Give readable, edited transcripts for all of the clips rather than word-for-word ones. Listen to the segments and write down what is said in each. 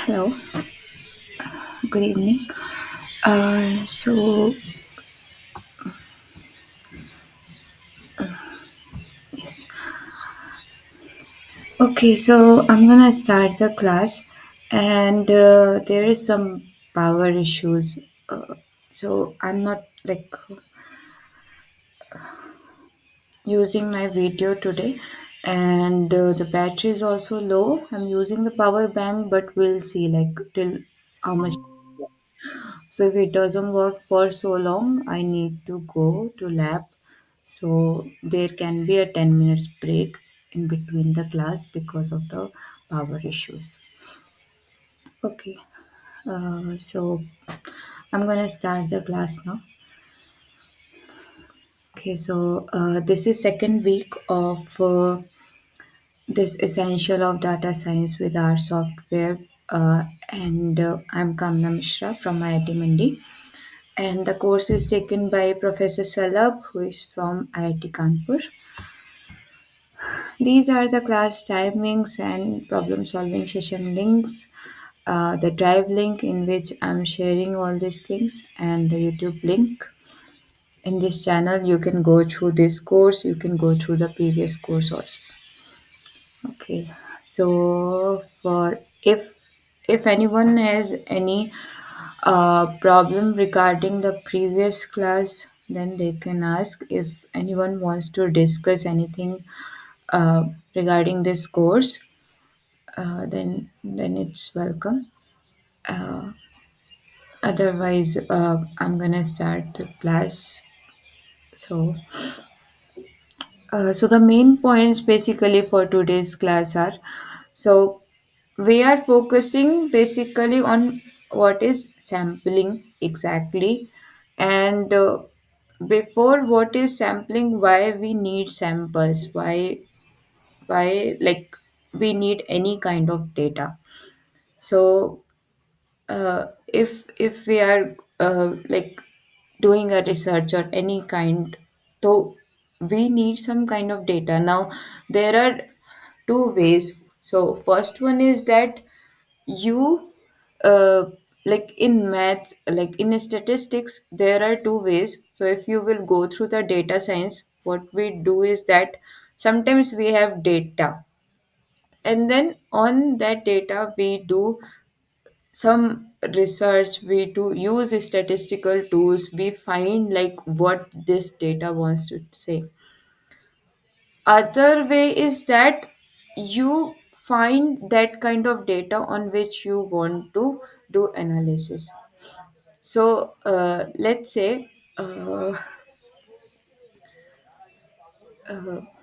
Hello, good evening. So yes, okay. So I'm gonna start the class, and there is some power issues. So I'm not like using my video today, and the battery is also low. I'm using the power bank, but we'll see like till how much. It works. So if it doesn't work for so long, I need to go to lab. So there can be a 10 minutes break in between the class because of the power issues. Okay, so I'm gonna start the class now. Okay, so this is second week of this essential of data science with our software, and I'm Kamna Mishra from IIT Mandi. And the course is taken by Professor Salab, who is from IIT Kanpur. These are the class timings and problem solving session links, the drive link in which I'm sharing all these things, and the YouTube link. In this channel, you can go through this course, you can go through the previous course also. Okay, so for if anyone has any problem regarding the previous class, then they can ask. If anyone wants to discuss anything regarding this course, then it's welcome. Otherwise, I'm gonna start the class. So, so the main points basically for today's class are, so we are focusing basically on what is sampling exactly, and before what is sampling, why we need samples, why like we need any kind of data. So if we are like doing a research or any kind, so we need some kind of data. Now there are two ways. So first one is that you uh, like in maths, like in statistics, there are two ways. So if you will go through the data science, what we do is that sometimes we have data, and then on that data we do some research, we do use statistical tools, we find like what this data wants to say. Other way is that you find that kind of data on which you want to do analysis. So let's say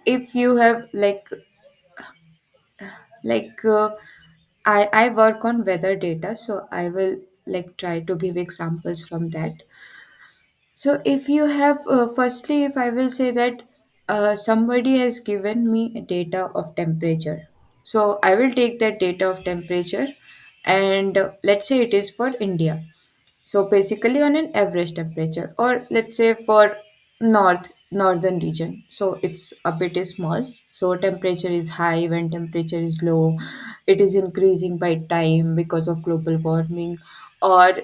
if you have like I work on weather data, so I will like try to give examples from that. So if you have, firstly, if I will say that somebody has given me a data of temperature, so I will take that data of temperature, and let's say it is for India. So basically on an average temperature, or let's say for northern region. So it's a bit small. So temperature is high when temperature is low. It is increasing by time because of global warming, or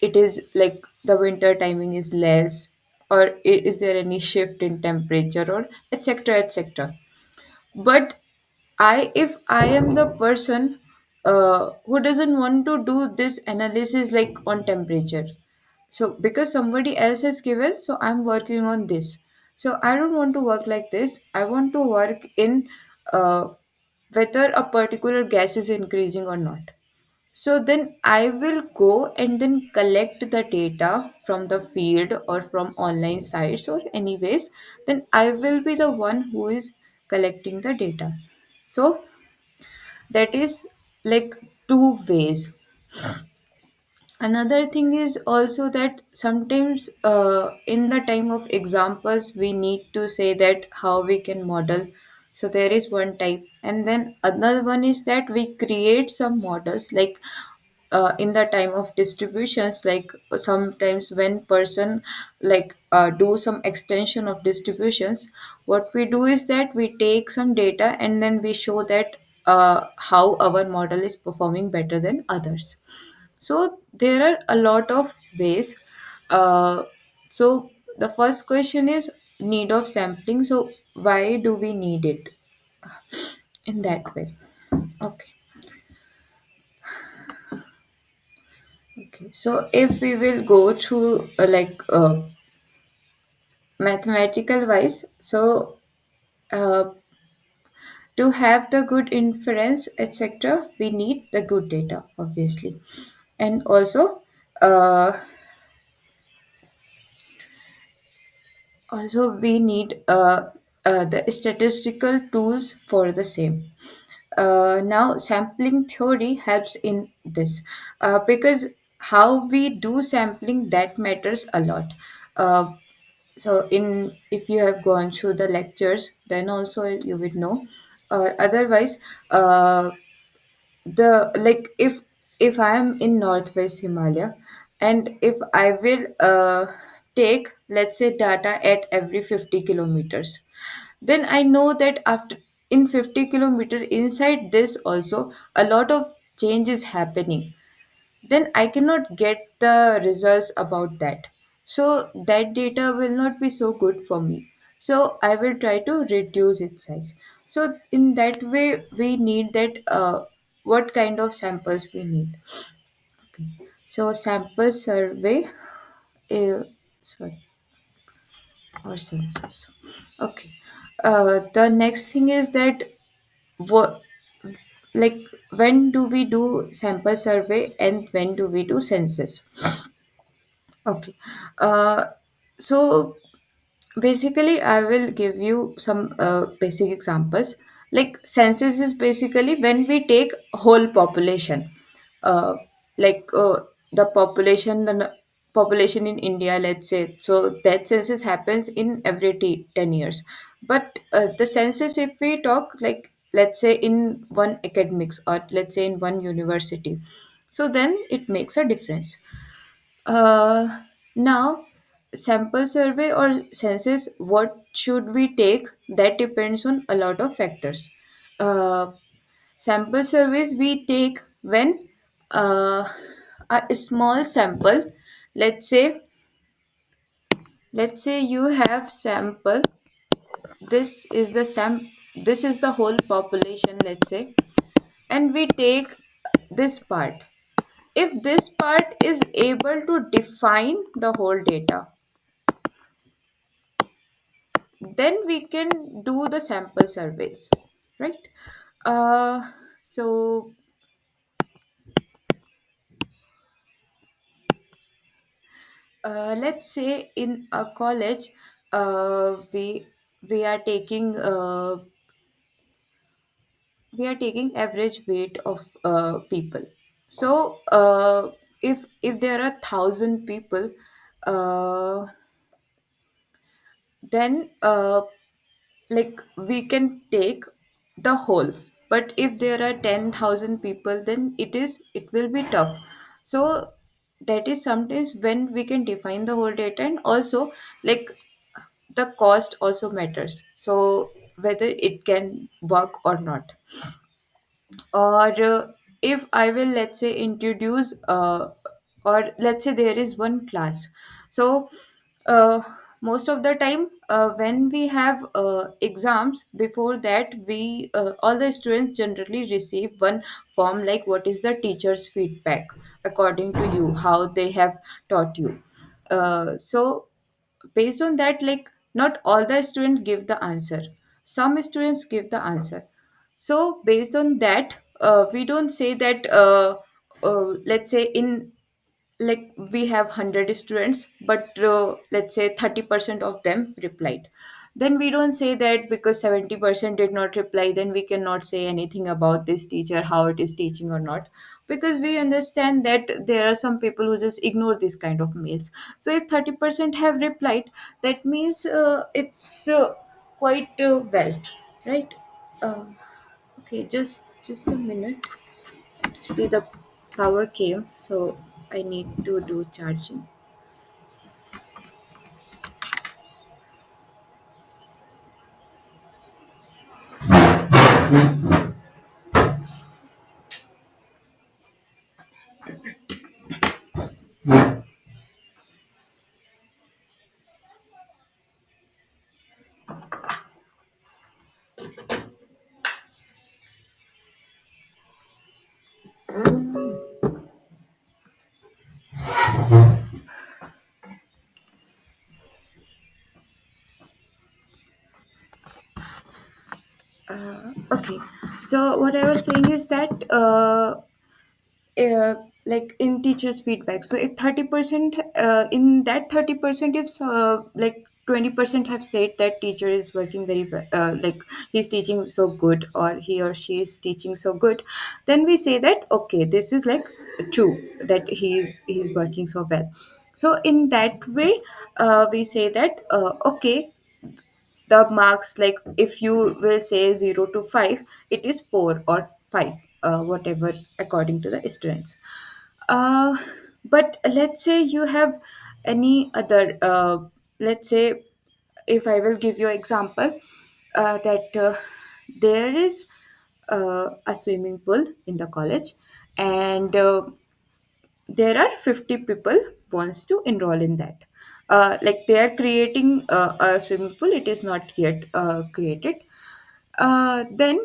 it is like the winter timing is less, or is there any shift in temperature, or etc etc. But if I am the person who doesn't want to do this analysis like on temperature, so because somebody else has given, so I'm working on this. So I don't want to work like this. I want to work in uh, whether a particular gas is increasing or not. So then I will go and then collect the data from the field or from online sites or anyways, then I will be the one who is collecting the data. So that is like two ways. Another thing is also that sometimes in the time of examples we need to say that how we can model. So there is one type, and then another one is that we create some models like in the time of distributions, like sometimes when person like do some extension of distributions, what we do is that we take some data and then we show that how our model is performing better than others. So there are a lot of ways. uh, so the first question is need of sampling. So why do we need it in that way? Okay. Okay, so if we will go through mathematical wise, so uh, to have the good inference, etc., we need the good data, obviously, and uh, also we need the statistical tools for the same. Now, sampling theory helps in this because how we do sampling that matters a lot. Uh, so in if you have gone through the lectures, then also you would know, or otherwise, the like if I am in northwest Himalaya, and if I will take, let's say, data at every 50 kilometers, then I know that after in 50 kilometer inside this also a lot of change is happening, then I cannot get the results about that. So that data will not be so good for me. So I will try to reduce its size. So in that way, we need that what kind of samples we need. Okay. So sample survey, sorry, or census. Okay. The next thing is that what, like, when do we do sample survey and when do we do census? Okay. Uh, so basically, I will give you some basic examples. Like census is basically when we take whole population, uh, like the population, population in India, let's say. So that census happens in every 10 years. But the census, if we talk, like, let's say in one academics or let's say in one university, so then it makes a difference. Now, sample survey or census, what should we take? That depends on a lot of factors. Uh, Sample surveys we take when uh, a small sample, let's say, you have sample. This is the This is the whole population, let's say, and we take this part. If this part is able to define the whole data, then we can do the sample surveys, right? uh, so let's say in a college, we are taking average weight of people. So if there are 1,000 people, uh, then like we can take the whole. But if there are 10,000 people, then it will be tough. So that is sometimes when we can define the whole data. And also, like, the cost also matters, so whether it can work or not. Or if I will, let's say, introduce or let's say there is one class. So uh, most of the time, when we have exams, before that we all the students generally receive one form, like what is the teacher's feedback according to you, how they have taught you. So based on that, like, not all the students give the answer, some students give the answer. So based on that, we don't say that let's say in, like, we have 100 students, but let's say 30% of them replied. Then we don't say that because 70% did not reply, then we cannot say anything about this teacher, how it is teaching or not, because we understand that there are some people who just ignore this kind of mails. So if 30% have replied, that means it's quite well, right? uh, okay, just a minute. Actually, the power came, so I need to do charging. Okay, so what I was saying is that like in teachers feedback, so if 30% in that 30%, if like 20% have said that teacher is working very well, like he's teaching so good or he or she is teaching so good, then we say that okay, this is like true that he's working so well. So in that way, we say that okay, the marks, like if you will say 0 to 5, it is 4 or 5, whatever according to the students. uh, but let's say you have any other, let's say, if I will give you an example, that there is a swimming pool in the college, and there are 50 people wants to enroll in that. Like they are creating a swimming pool, it is not yet created. Then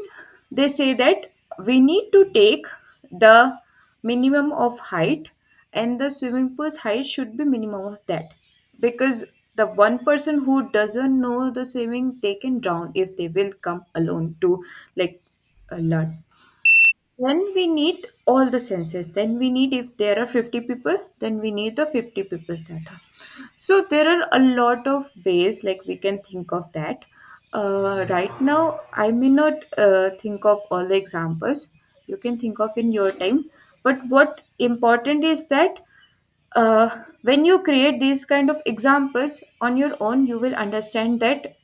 they say that we need to take the minimum of height, and the swimming pool's height should be minimum of that, because the one person who doesn't know the swimming, they can drown if they will come alone to like learn. Then we need all the senses. Then we need, if there are 50 people, then we need the 50 people's data. So there are a lot of ways like we can think of that. Right now, I may not think of all the examples. You can think of in your time. But what important is that when you create these kind of examples on your own, you will understand that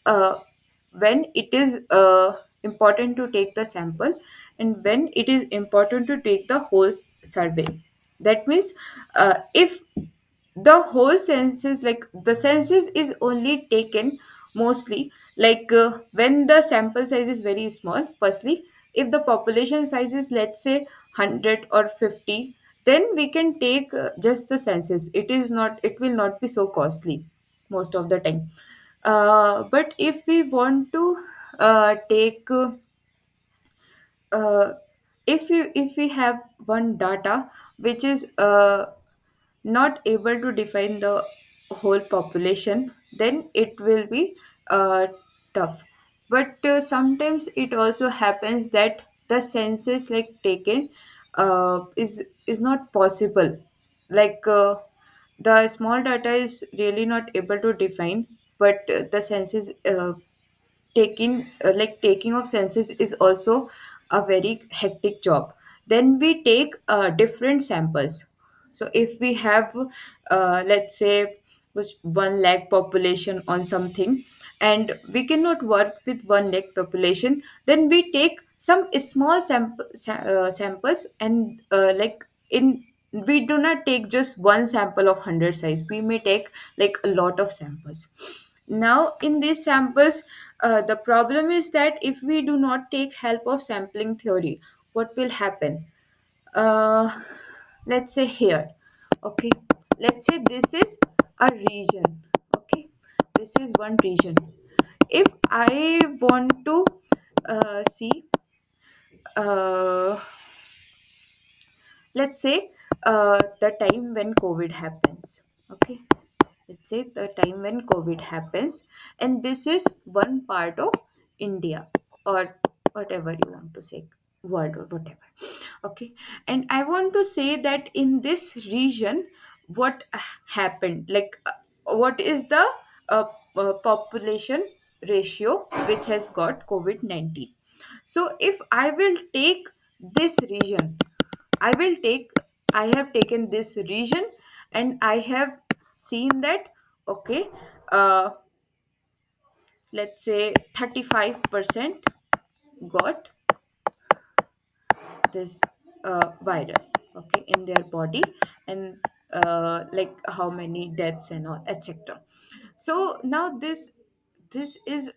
when it is important to take the sample, and when it is important to take the whole survey. That means if the whole census, like the census is only taken mostly like when the sample size is very small, firstly, if the population size is, let's say, 100 or 50, then we can take just the census. It is not, it will not be so costly most of the time. But if we want to take uh, if we have one data which is not able to define the whole population, then it will be tough. But sometimes it also happens that the census like taken is not possible, like the small data is really not able to define, but the census taking like taking of census is also a very hectic job. Then we take different samples. So if we have let's say was 1 lakh population on something, and we cannot work with 1 lakh population, then we take some small samples, and like in we do not take just one sample of 100 size, we may take like a lot of samples. Now in these samples, the problem is that if we do not take help of sampling theory, what will happen? uh, let's say here, okay, let's say this is a region, okay, this is one region. If I want to see, uh, let's say the time when COVID happens, okay, let's say the time when COVID happens, and this is one part of India, or whatever you want to say, world or whatever, okay. And I want to say that in this region, what happened, like what is the uh, population ratio which has got COVID-19. So if I will take this region, I will take, I have taken this region, and I have seen that, okay, uh, let's say 35% got this virus, okay, in their body, and like how many deaths and all, etc. So now this is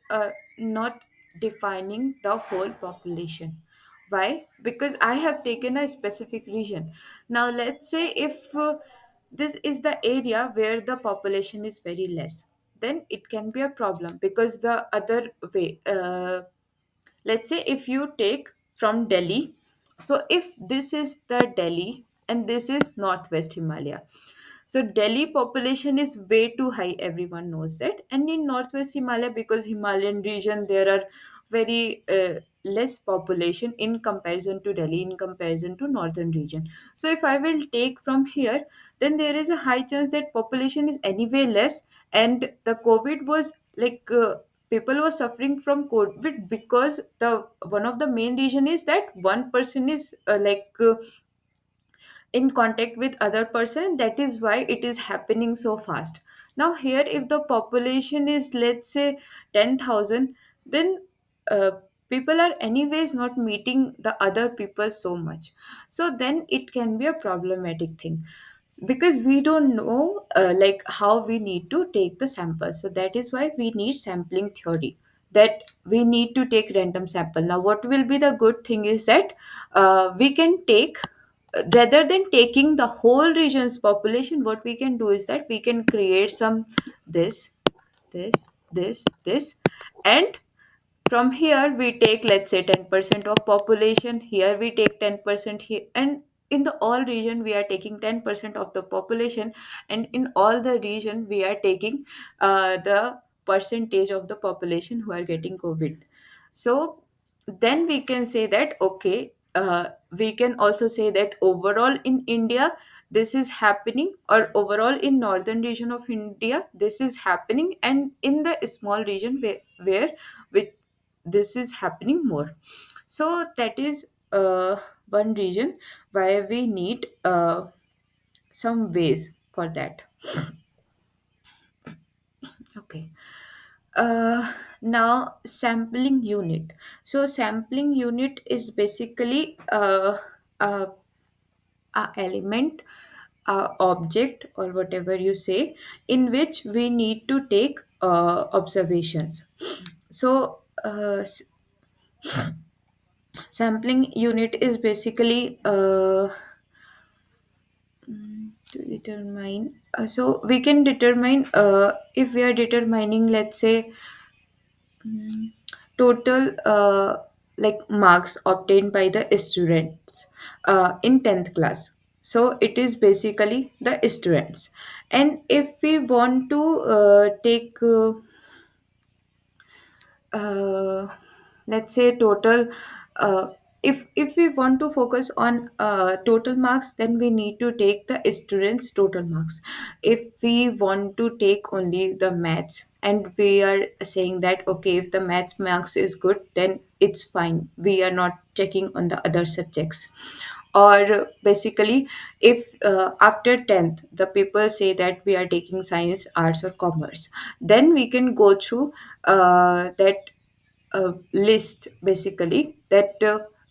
not defining the whole population. Why? Because I have taken a specific region. Now let's say if this is the area where the population is very less, then it can be a problem, because the other way, let's say if you take from Delhi, So if this is the Delhi and this is Northwest Himalaya, so Delhi population is way too high, everyone knows that. And in Northwest Himalaya, because Himalayan region, there are very less population in comparison to Delhi, in comparison to northern region. So if I will take from here, then there is a high chance that population is anyway less, and the COVID was like people were suffering from COVID because the one of the main reason is that one person is in contact with other person, that is why it is happening so fast. Now here, if the population is, let's say, 10,000, then uh, people are anyways not meeting the other people so much, so then it can be a problematic thing, because we don't know like how we need to take the sample. So that is why we need sampling theory, that we need to take random sample. Now what will be the good thing is that we can take, rather than taking the whole region's population, what we can do is that we can create some this, this, and from here we take, let's say, 10% of population, here we take 10% here, and in the all region we are taking 10% of the population, and in all the region we are taking the percentage of the population who are getting COVID. So then we can say that, okay, we can also say that overall in India this is happening, or overall in northern region of India this is happening, and in the small region where which this is happening more. So that is one reason why we need some ways for that. Okay. Now sampling unit. So sampling unit is basically a, a element, a object, or whatever you say, in which we need to take observations. So sampling unit is basically to determine, so we can determine, if we are determining, let's say, total like marks obtained by the students in 10th class. So it is basically the students, and if we want to take uh, let's say total, uh, if we want to focus on total marks, then we need to take the students total marks. If we want to take only the maths, and we are saying that, okay, if the maths marks is good, then it's fine, we are not checking on the other subjects. Or basically, if after 10th the people say that we are taking science, arts, or commerce, then we can go through that list, basically, that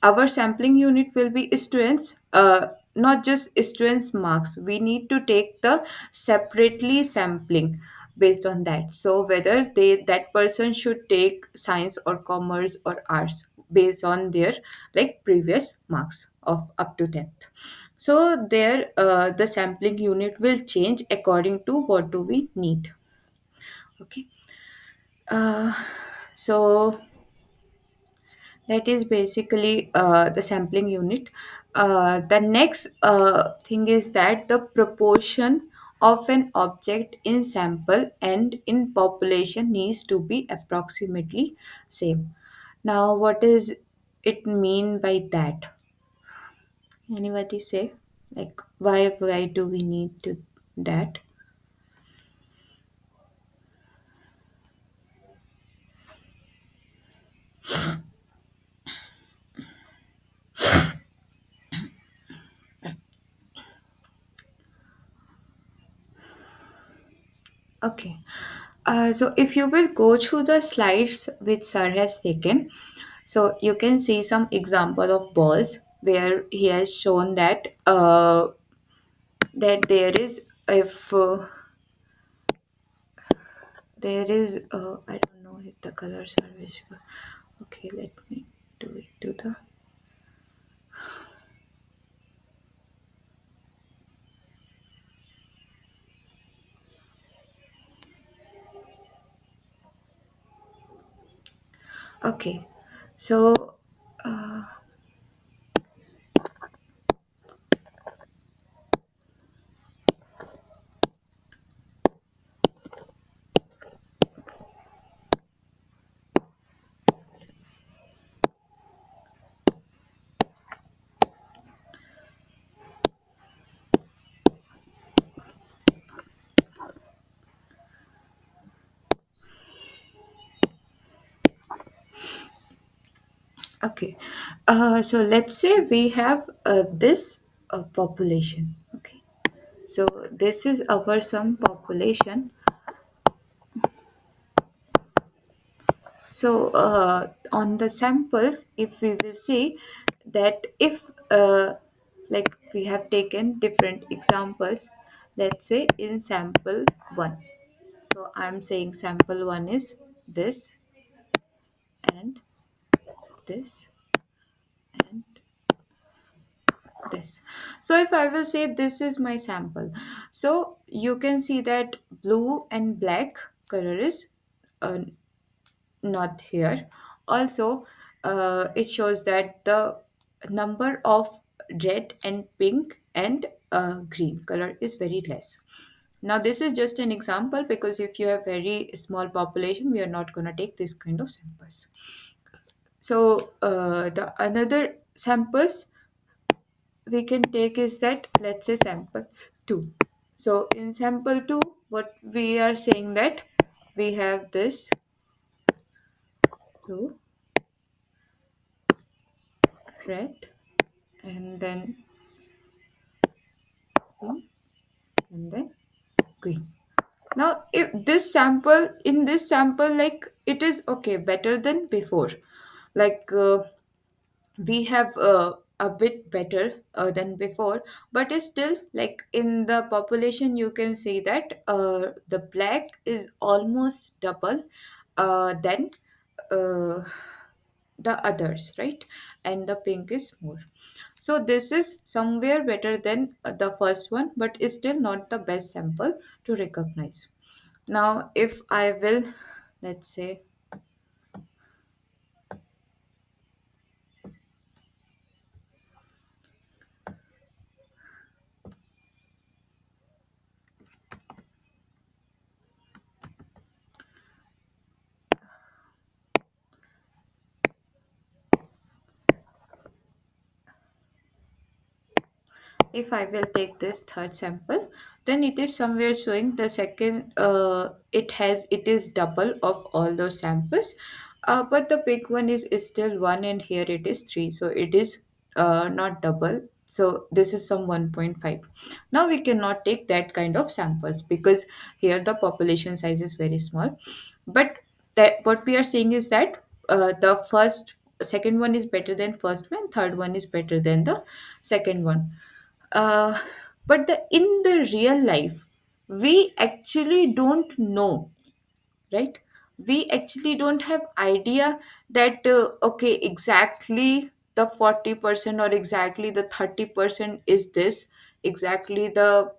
our sampling unit will be students, not just students marks, we need to take the separately sampling based on that. So whether that person should take science or commerce or arts based on their like previous marks of up to 10th. So there the sampling unit will change according to what do we need. Okay. uh, so that is basically the sampling unit. The next thing is that the proportion of an object in sample and in population needs to be approximately same. Now what is it mean by that? Anybody say, like, why do we need to that? Okay. So if you will go through the slides which sir has taken, so you can see some example of balls where he has shown that that there is, if there is, I don't know if the colors are visible. Okay, let me do it to the. Okay, so Okay. So let's say we have this population. Okay. So this is our some population. So on the samples, if we will see that if like we have taken different examples, let's say in sample one. So I'm saying sample one is this and this and this. So if I will say this is my sample, so you can see that blue and black color is uh, not here. Also, it shows that the number of red and pink and green color is very less. Now this is just an example, because if you have very small population, we are not going to take this kind of samples. So the another samples we can take is that, let's say sample 2. So in sample 2, what we are saying that we have this blue, red, and then pink, and then green. Now if this sample, in this sample, like it is okay, better than before. Like we have a bit better than before, but it's still like in the population you can see that the black is almost double than uh, the others, right? And the pink is more. So this is somewhere better than the first one, but is still not the best sample to recognize. Now if I will, let's say, if I will take this third sample, then it is somewhere showing the second, it is double of all those samples, but the big one is still 1, and here it is 3, so it is not double. So this is some 1.5. Now we cannot take that kind of samples, because here the population size is very small. But that what we are saying is that the second one is better than first one, third one is better than the second one. uh, but in the real life, we actually don't know, right? We actually don't have idea that okay, exactly the 40% or exactly the 30% is this, exactly the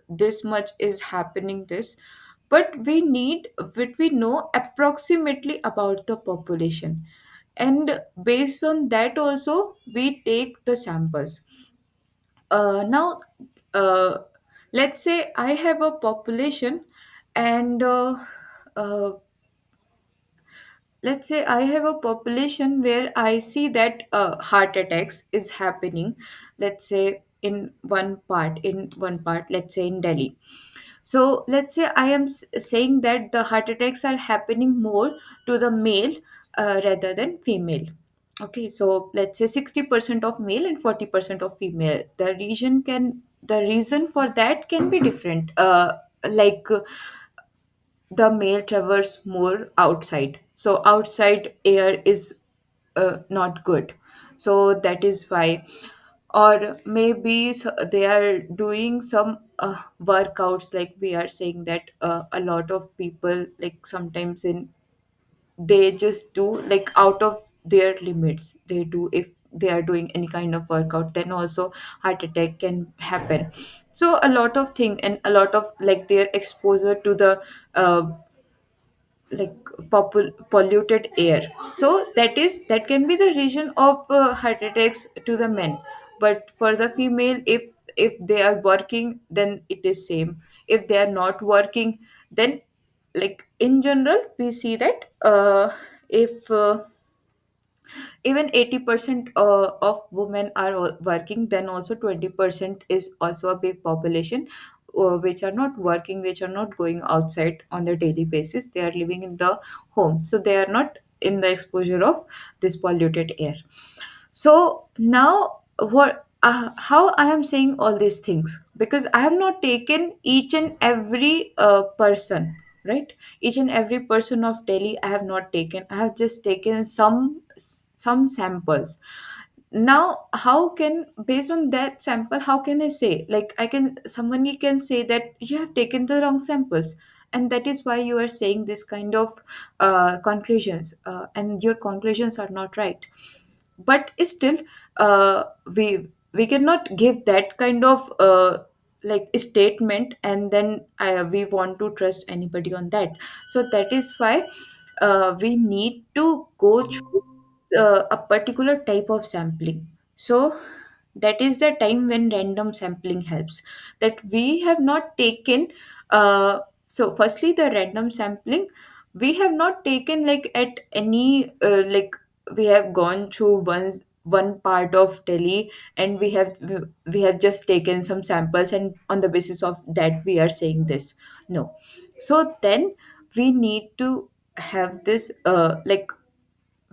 this much is happening this. But we know approximately about the population, and based on that also we take the samples. Now uh, let's say I have a population, and uh, let's say I have a population where I see that heart attacks is happening, let's say in one part, let's say in Delhi. So let's say I am saying that the heart attacks are happening more to the male rather than female. Okay, so let's say 60% of male and 40% of female. The reason for that can be different. Like the male travels more outside, so outside air is not good, so that is why. Or maybe they are doing some workouts, like we are saying that a lot of people, like sometimes in they just do like out of their limits, they do, if they are doing any kind of workout, then also heart attack can happen. So a lot of thing, and a lot of like their exposure to the uh, like polluted air, so that can be the reason of heart attacks to the men. But for the female, if they are working, then it is same. If they are not working, then like in general we see that if even 80% of women are working, then also 20% is also a big population which are not working, which are not going outside on a daily basis, they are living in the home, so they are not in the exposure of this polluted air. So now, what how I am saying all these things, because I have not taken each and every person, right? Each and every person of Delhi I have not taken. I have just taken some samples. Now how can, based on that sample, how can I say, like, I can, someone can say that you have taken the wrong samples, and that is why you are saying this kind of conclusions, and your conclusions are not right. But still, uh, we cannot give that kind of like statement, and then we want to trust anybody on that. So that is why we need to go through a particular type of sampling. So that is the time when random sampling helps, that we have not taken so firstly, the random sampling, we have not taken like at any like, we have gone through one part of Delhi, and we have just taken some samples, and on the basis of that we are saying this. No. So then we need to have this like,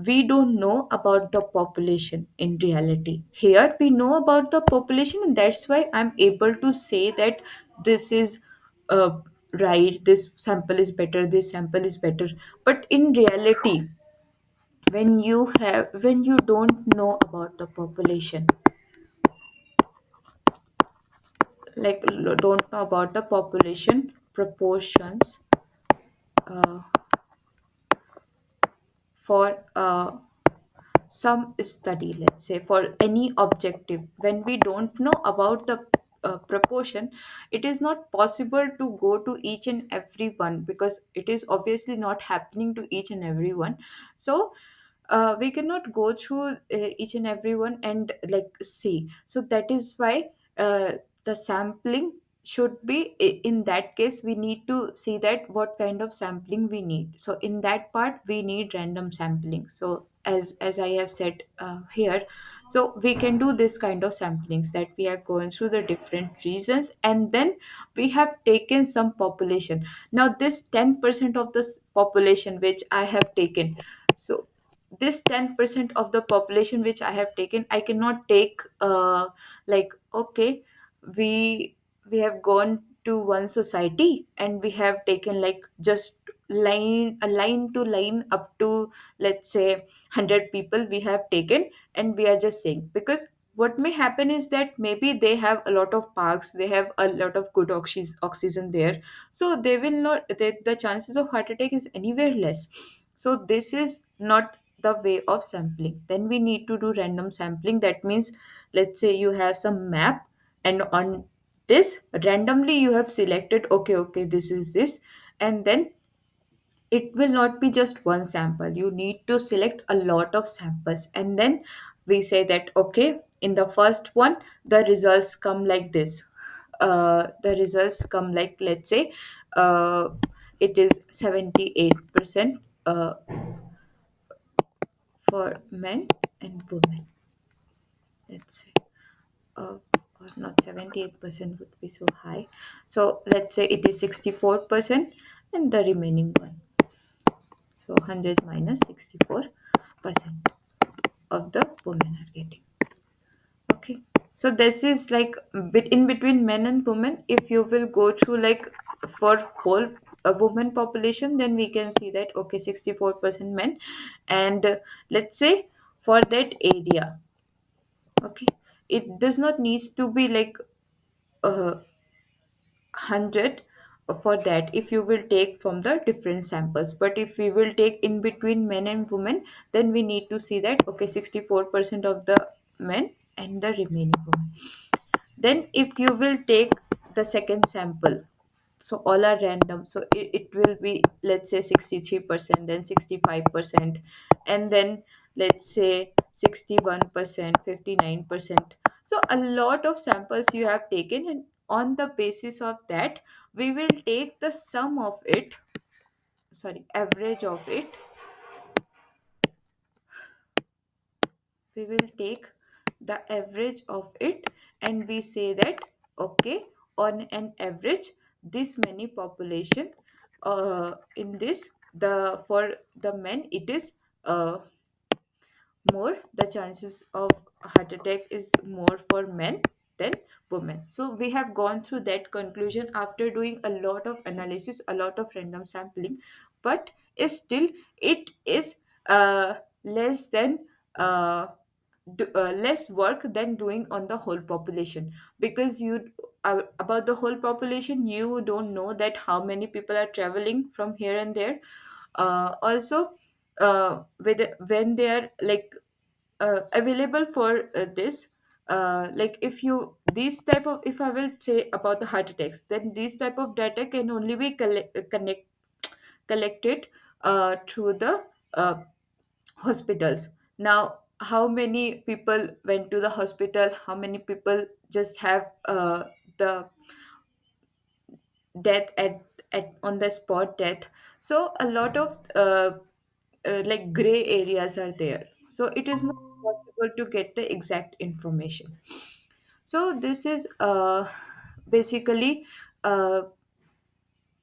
we don't know about the population in reality. Here we know about the population, and that's why I'm able to say that this is uh, right, this sample is better, this sample is better. But in reality, when you don't know about the population, like don't know about the population proportions uh, for some study, let's say for any objective, when we don't know about the proportion, it is not possible to go to each and every one, because it is obviously not happening to each and every one. So we cannot go through each and every one and like see. So that is why the sampling should be in that case, we need to see that what kind of sampling we need. So in that part we need random sampling. So as I have said here, so we can do this kind of samplings, that we have gone through the different reasons, and then we have taken some population. Now this 10% of this population which I have taken, so this 10% of the population which I have taken, I cannot take like, okay, we we have gone to one society and we have taken like just line to line up to, let's say, 100 people we have taken, and we are just saying, because what may happen is that maybe they have a lot of parks, they have a lot of good oxygen there, so they will not, the chances of heart attack is anywhere less. So this is not the way of sampling. Then we need to do random sampling. That means, let's say you have some map, and on this randomly you have selected, okay, okay, this is this, and then it will not be just one sample, you need to select a lot of samples, and then we say that, okay, in the first one the results come like this. The results come like, let's say, uh, it is 78% for men and women, let's say, or not, 78% would be so high. So let's say it is 64%, and the remaining one, so 100 minus 64% of the women are getting. Okay. So this is like bit in between men and women. If you will go through like for whole woman population, then we can see that, okay, 64% men, and let's say for that area, okay, it does not needs to be like 100 for that, if you will take from the different samples. But if we will take in between men and women, then we need to see that, okay, 64% of the men and the remaining women. Then if you will take the second sample, so all are random, so it will be, let's say, 63%, then 65%, and then let's say 61%, 59%. So a lot of samples you have taken, and on the basis of that we will take the sum of it, sorry, average of it. We will take the average of it, and we say that, okay, on an average this many population in this, the for the men it is uh, more, the chances of heart attack is more for men than women. So we have gone through that conclusion after doing a lot of analysis, a lot of random sampling, but is still it is less than less work than doing on the whole population, because you about the whole population you don't know that how many people are traveling from here and there. Also, when they are like available for this, like if you these type of, if I will say about the heart attacks, then these type of data can only be collected through the uh, hospitals. Now, how many people went to the hospital, how many people just have the death at on the spot death. So a lot of like gray areas are there, so it is not possible to get the exact information. So this is basically uh,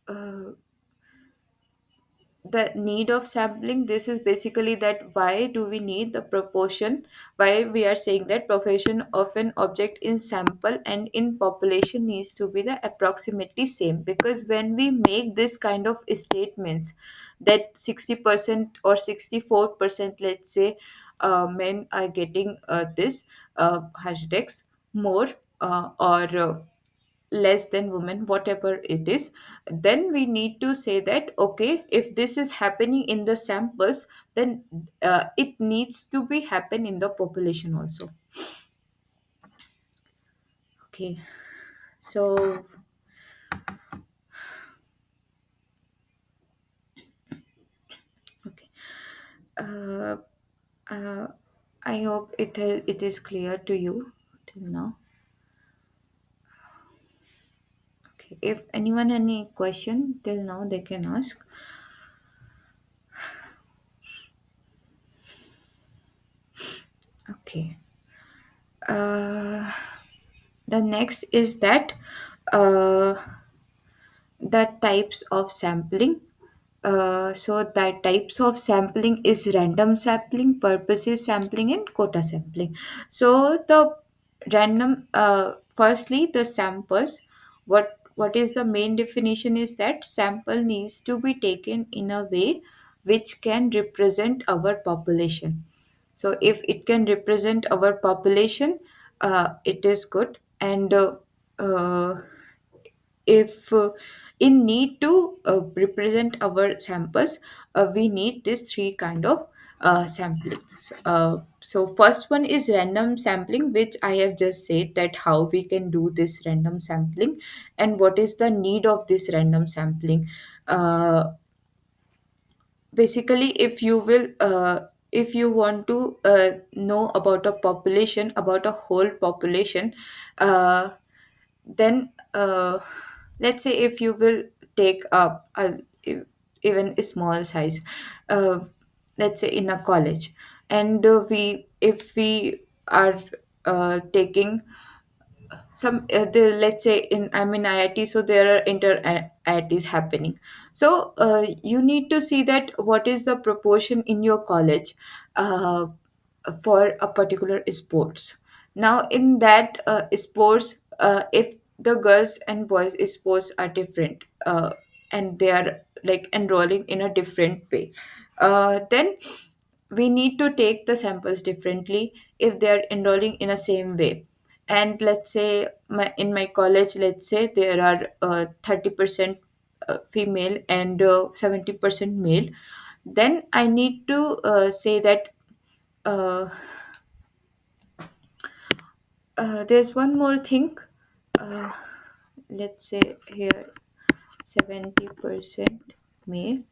uh, the need of sampling. This is basically that why do we need the proportion, why we are saying that proportion of an object in sample and in population needs to be the approximately same, because when we make this kind of statements that 60% or 64%, let's say, men are getting this hashtags more, or less than women, whatever it is, then we need to say that okay, if this is happening in the samples, then it needs to be happen in the population also. Okay, so okay, uh, uh, I hope it is clear to you till now. Okay, if anyone any question till now, they can ask. Okay, uh, the next is that uh, the types of sampling. So that types of sampling is random sampling, purposive sampling, and quota sampling. So the random, firstly, the samples. What is the main definition is that sample needs to be taken in a way which can represent our population. So if it can represent our population, it is good. And uh, if in need to represent our samples, we need this three kind of samplings. So first one is random sampling, which I have just said that how we can do this random sampling and what is the need of this random sampling. Basically, if you want to know about a population, about a whole population, uh, then let's say if you will take up even a small size, uh, let's say in a college, and we if we are taking some let's say in I'm in IIT, so there are inter IITs happening. So you need to see that what is the proportion in your college uh, for a particular sports. Now in that sports, if the girls and boys sports are different, and they are like enrolling in a different way, then we need to take the samples differently if they are enrolling in a same way. And let's say in my college, let's say there are 30% female and 70% male, then I need to say that uh, there's one more thing. uh, let's say here 70% male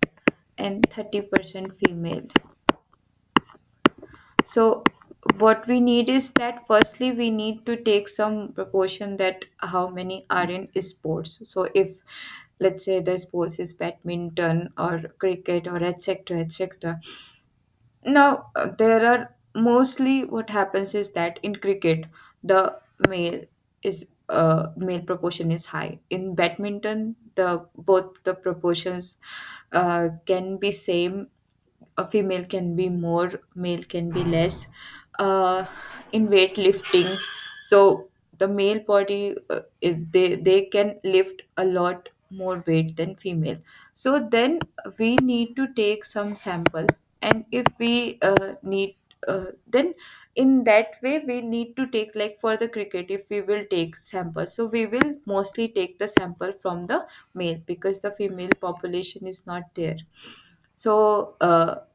and 30% female. So what we need is that firstly we need to take some proportion that how many are in sports. So if let's say the sports is badminton or cricket or etc etc. Now there are mostly what happens is that in cricket the male is male proportion is high. In badminton the both the proportions can be same, a female can be more, male can be less. In weightlifting, so the male body, they can lift a lot more weight than female. So then we need to take some sample, and if we need then in that way we need to take, like for the cricket, if we will take sample, so we will mostly take the sample from the male because the female population is not there. So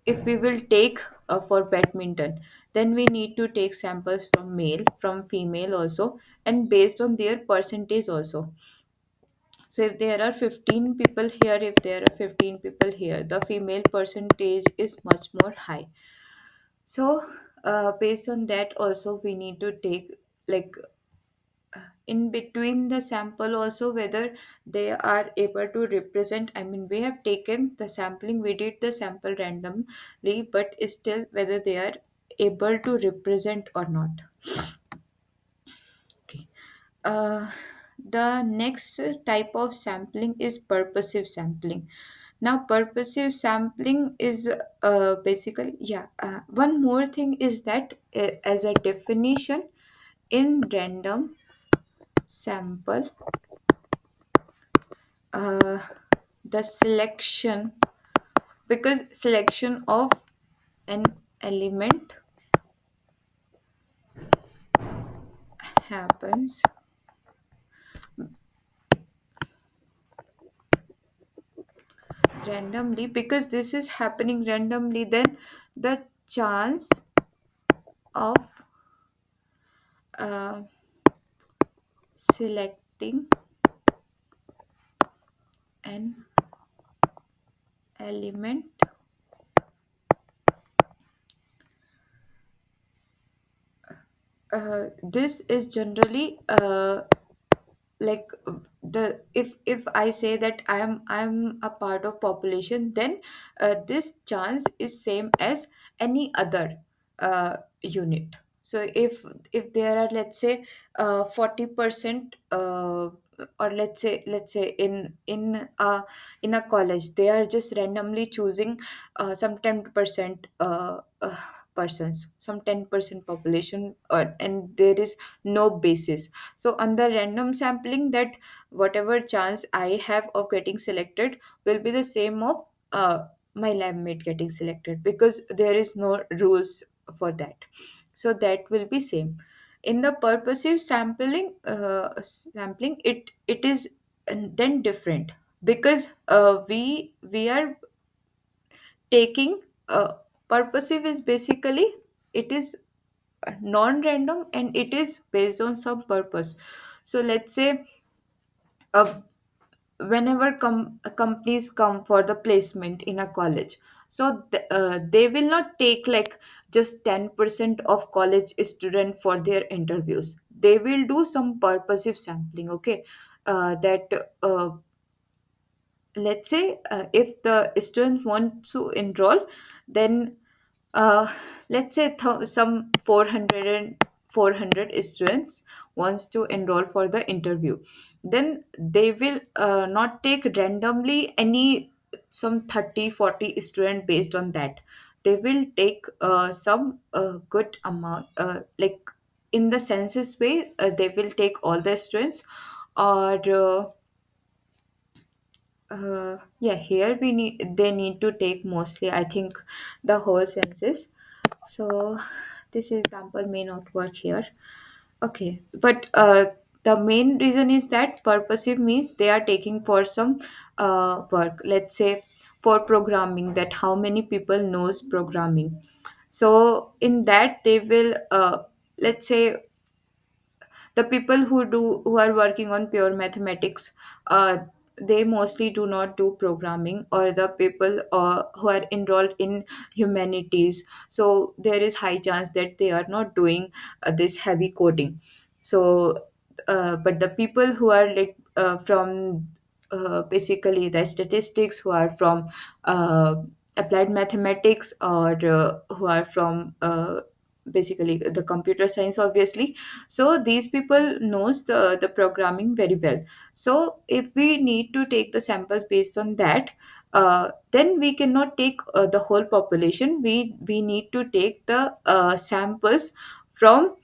if we will take for badminton, then we need to take samples from male, from female also, and based on their percentage also. So if there are 15 people here, if there are 15 people here, the female percentage is much more high. So based on that also we need to take, like in between the sample also, whether they are able to represent. I mean, we have taken the sampling, we did the sample randomly, but still whether they are able to represent or not. Okay. uh, the next type of sampling is purposive sampling. Now purposive sampling is basically, yeah, one more thing is that as a definition, in random sample, uh, the selection, because selection of an element happens randomly, because this is happening randomly, then the chance of uh, selecting an element, this is generally like the, if I say that I'm a part of population, then this chance is same as any other unit. So if there are, let's say 40%, or let's say in a college they are just randomly choosing some 10% persons, some 10% population, and there is no basis. So on the random sampling, that whatever chance I have of getting selected will be the same of my lab mate getting selected, because there is no rules for that. So that will be same. In the purposive sampling, it is then different, because we are taking purposive is basically, it is non-random and it is based on some purpose. So let's say uh, whenever companies come for the placement in a college, so they will not take like just 10% of college student for their interviews. They will do some purposive sampling. Okay. That let's say if the student wants to enroll, then uh, let's say some 400 students wants to enroll for the interview, then they will not take randomly any some 30-40 student. Based on that, they will take some good amount, like in the census way, they will take all the students, or yeah, here we need, they need to take mostly, I think, the whole census. So this example may not work here. Okay, but the main reason is that purposive means they are taking for some work. Let's say for programming, that how many people knows programming. So in that they will let's say the people who are working on pure mathematics, they mostly do not do programming, or the people who are enrolled in humanities, so there is high chance that they are not doing this heavy coding. So but the people who are like from basically the statistics, who are from uh, applied mathematics, or who are from basically the computer science, obviously, so these people knows the programming very well. So if we need to take the samples based on that, then we cannot take the whole population. We need to take the samples from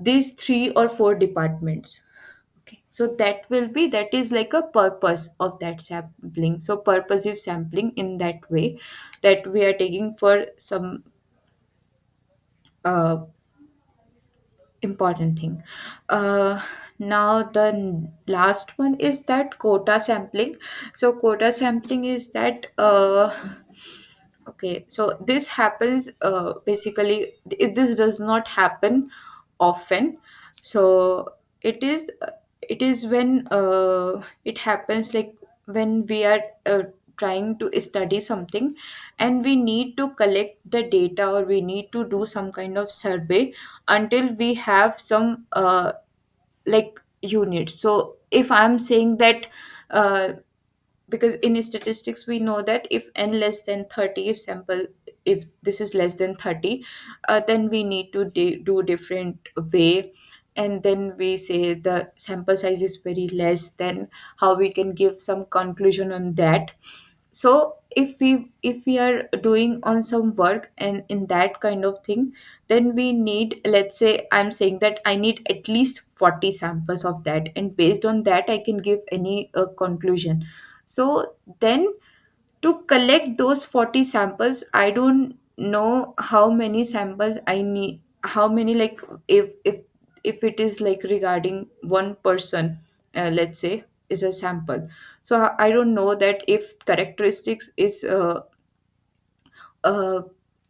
these three or four departments. Okay, so that is like a purpose of that sampling. So purposive sampling in that way, that we are taking for some uh, important thing. Now the last one is that quota sampling. So quota sampling is that okay, so this happens basically, this does not happen often. So it is it is when it happens like when we are trying to study something, and we need to collect the data, or we need to do some kind of survey until we have some like units. So if I'm saying that uh, because in statistics we know that if n less than 30, if sample, if this is less than 30, then we need to do different way. And then we say the sample size is very less, then how we can give some conclusion on that. So if we are doing on some work and in that kind of thing, then we need, let's say I'm saying that I need at least 40 samples of that, and based on that I can give any conclusion. So then, to collect those 40 samples, I don't know how many samples I need, how many, like if it is like regarding one person, let's say, is a sample. So I don't know that if characteristics is uh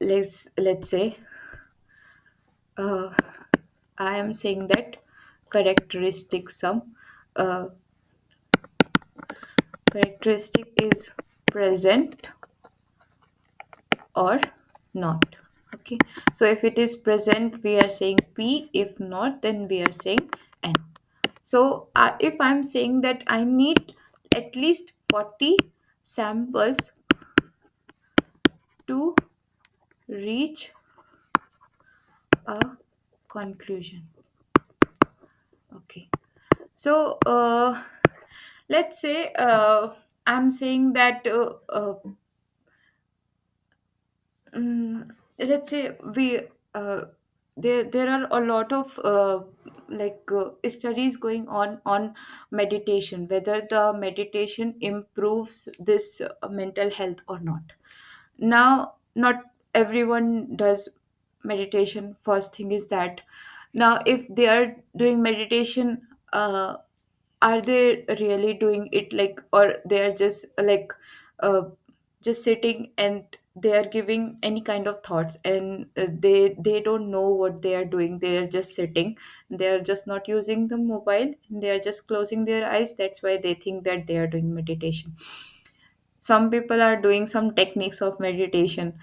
let's say uh I am saying that characteristic sum, uh characteristic is present or not. Okay, so if it is present we are saying p, if not then we are saying n. So if I'm saying that I need at least 40 samples to reach a conclusion. Okay, so let's say I'm saying that let's say we there are a lot of studies going on meditation, whether the meditation improves this mental health or not. Now not everyone does meditation. First thing is that, now if they are doing meditation, are they really doing it, like, or they are just uh, just sitting and they are giving any kind of thoughts, and they don't know what they are doing, they are just sitting, they are just not using the mobile, they are just closing their eyes, that's why they think that they are doing meditation. Some people are doing some techniques of meditation.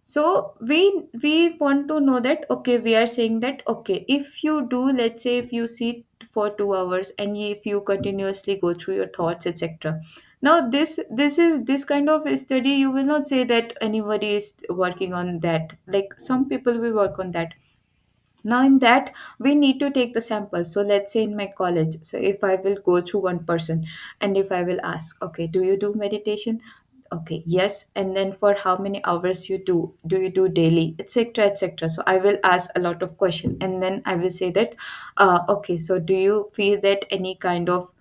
So we want to know that, okay, we are saying that, okay, if you do, let's say if you sit for 2 hours and if you continuously go through your thoughts, etc. Now this is this kind of study, you will not say that anybody is working on that, like some people will work on that. Now in that we need to take the samples. So let's say in my college, so if I will go through one person and if I will ask, okay, do you do meditation? Okay, yes. And then for how many hours you do you do daily, etc., etc. So I will ask a lot of question, and then I will say that okay, so do you feel that any kind of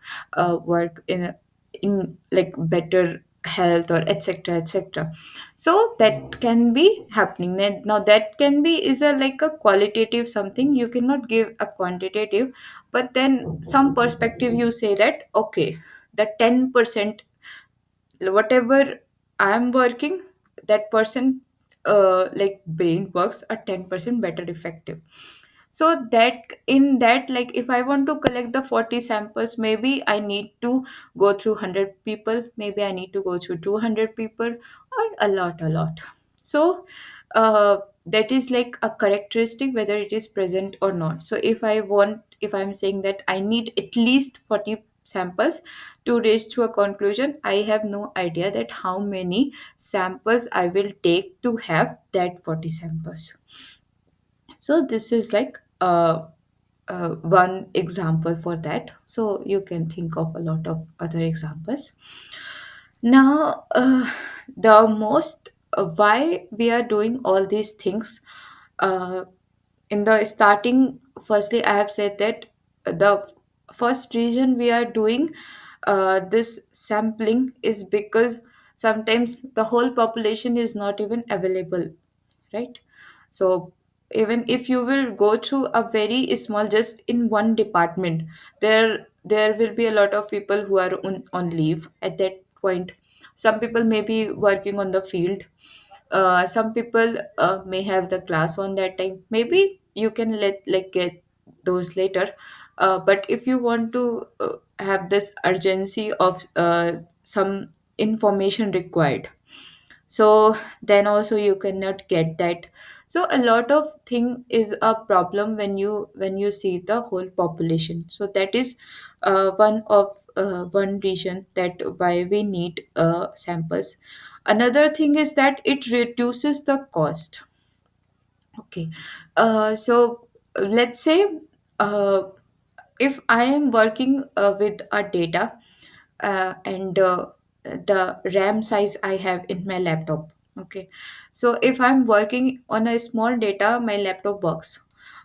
work in like better health or etc., etc. So that can be happening. Now that can be is a like a qualitative something, you cannot give a quantitative. But then some perspective you say that, okay, the 10%, whatever I am working, that person like brain works a 10% better effective. So that in that, like if I want to collect the 40 samples, maybe I need to go through 100 people, maybe I need to go through 200 people, or a lot. So that is like a characteristic, whether it is present or not. So if I'm saying that I need at least 40 samples to reach to a conclusion, I have no idea that how many samples I will take to have that 40 samples. So this is like one example for that. So you can think of a lot of other examples. Now, the most why we are doing all these things. Uh, in the starting, firstly, I have said that the first reason we are doing this sampling is because sometimes the whole population is not even available, right? So even if you will go through a very small, just in one department, there will be a lot of people who are on leave at that point. Some people may be working on the field. Some people may have the class on that time. Maybe you can let like get those later. But if you want to have this urgency of some information required, so then also you cannot get that. So a lot of thing is a problem when you see the whole population. So that is one reason that why we need samples. Another thing is that it reduces the cost. Okay. So let's say uh, if I am working with a data and the RAM size I have in my laptop. Okay. So if I'm working on a small data, my laptop works.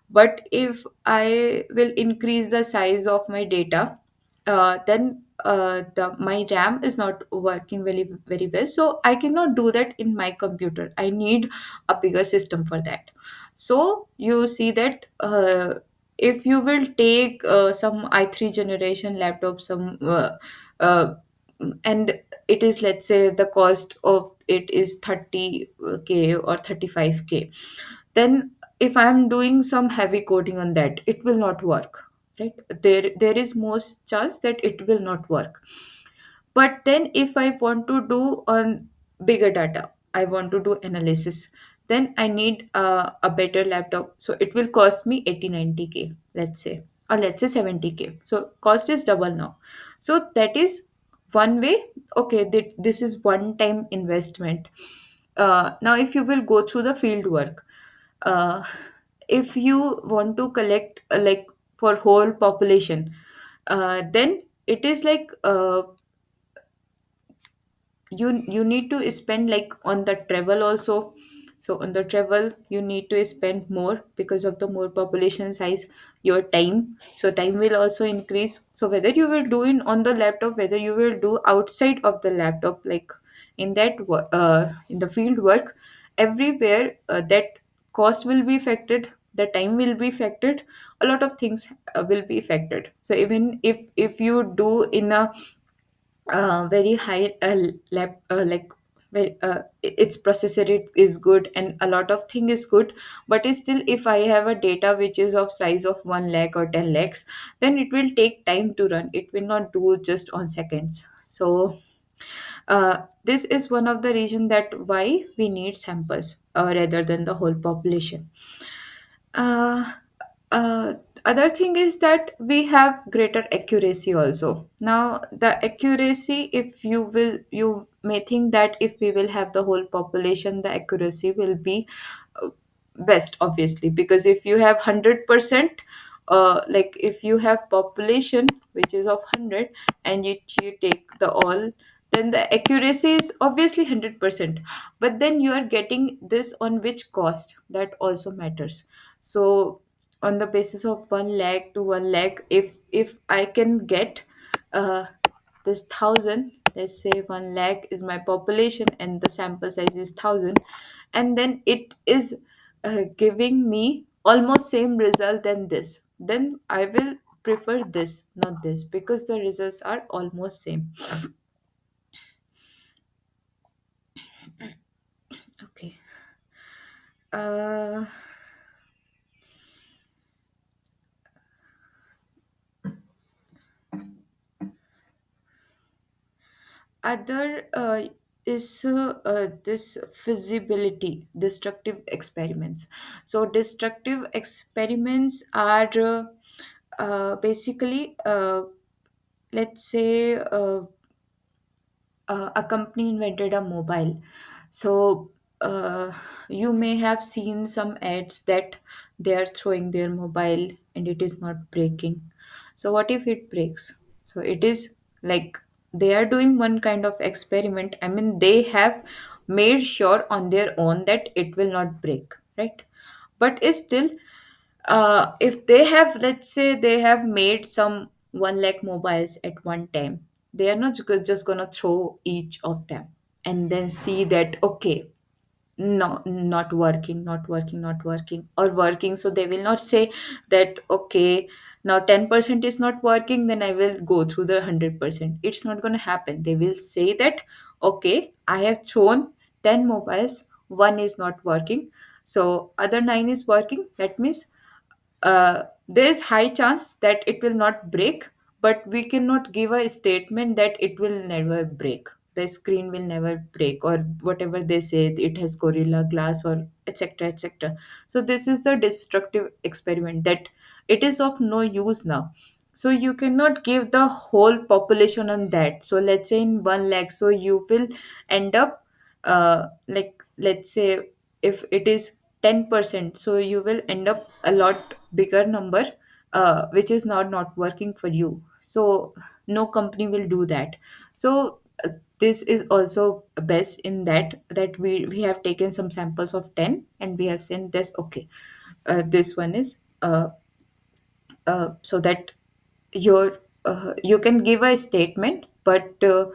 But if I will increase the size of my data, then the my RAM is not working very well. So I cannot do that in my computer. I need a bigger system for that. So you see that if you will take some i3 generation laptop, uh, and it is, let's say the cost of it is 30K or 35K, then if I'm doing some heavy coding on that, it will not work, right? There is most chance that it will not work. But then if I want to do on bigger data, I want to do analysis, then I need a better laptop. So it will cost me 80-90K, let's say, or let's say 70K. So cost is double now. So that is one way. Okay, this is one time investment. Now if you will go through the field work, uh, if you want to collect like for whole population, then it is like you need to spend like on the travel also. So on the travel you need to spend more because of the more population size. Your time, so time will also increase. So whether you will do it on the laptop, whether you will do outside of the laptop, like in in the field work, everywhere that cost will be affected, the time will be affected, a lot of things will be affected. So even if you do in a very high lab like its processor rate is good and a lot of thing is good, but still if I have a data which is of size of 1 lakh or 10 lakhs, then it will take time to run. It will not do just on seconds. So this is one of the reason that why we need samples rather than the whole population. uh, uh, Other thing is that we have greater accuracy also. Now the accuracy, if you will, you may think that if we will have the whole population, the accuracy will be uh, best, obviously, because if you have 100%, like if you have population which is of 100 and you take the all, then the accuracy is obviously 100%. But then you are getting this on which cost, that also matters. So on the basis of 1 lakh to 1 lakh, if I can get uh, this 1000, let's say 1 lakh is my population and the sample size is 1000, and then it is giving me almost same result than this, then I will prefer this, not this, because the results are almost same. Okay. uh, Other is this feasibility, destructive experiments. So destructive experiments are basically, let's say a company invented a mobile. So you may have seen some ads that they are throwing their mobile and it is not breaking. So what if it breaks? So it is like they are doing one kind of experiment. I mean, they have made sure on their own that it will not break, right? But is still, if they have, let's say they have made some 1 lakh mobiles at one time, they are not just gonna throw each of them and then see that, okay, no, not working, not working, not working, or working. So they will not say that, okay, now 10% is not working, then I will go through the 100%. It's not going to happen. They will say that, okay, I have thrown 10 mobiles, one is not working, so other 9 is working. That means there is high chance that it will not break, but we cannot give a statement that it will never break, the screen will never break, or whatever they say, it has gorilla glass, or etc etc. So this is the destructive experiment, that it is of no use now. So you cannot give the whole population on that. So let's say in 1 lakh, so you will end up, like, let's say if it is 10%, so you will end up a lot bigger number, which is not working for you. So no company will do that. So this is also best in that we have taken some samples of 10 and we have seen this, okay, this one is, so that your, you can give a statement, but uh,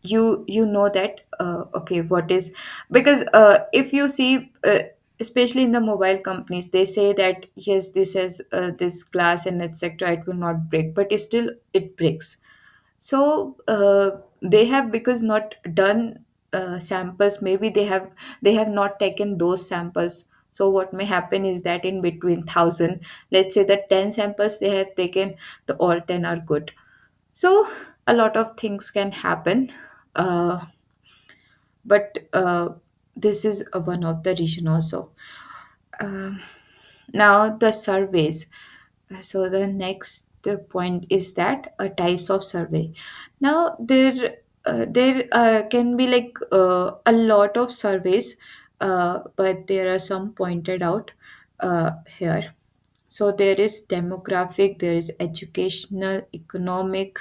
you know that, okay, what is, because if you see, especially in the mobile companies, they say that yes, this has this glass and etc, it will not break, but it still it breaks. So they have, because not done samples, maybe they have not taken those samples. So what may happen is that in between 1,000, let's say the 10 samples they have taken, the all 10 are good. So a lot of things can happen, uh, but this is one of the reason also. Um Now the surveys. So the next point is that types of survey. Now there can be like a lot of surveys, but there are some pointed out here. So there is demographic, there is educational, economic,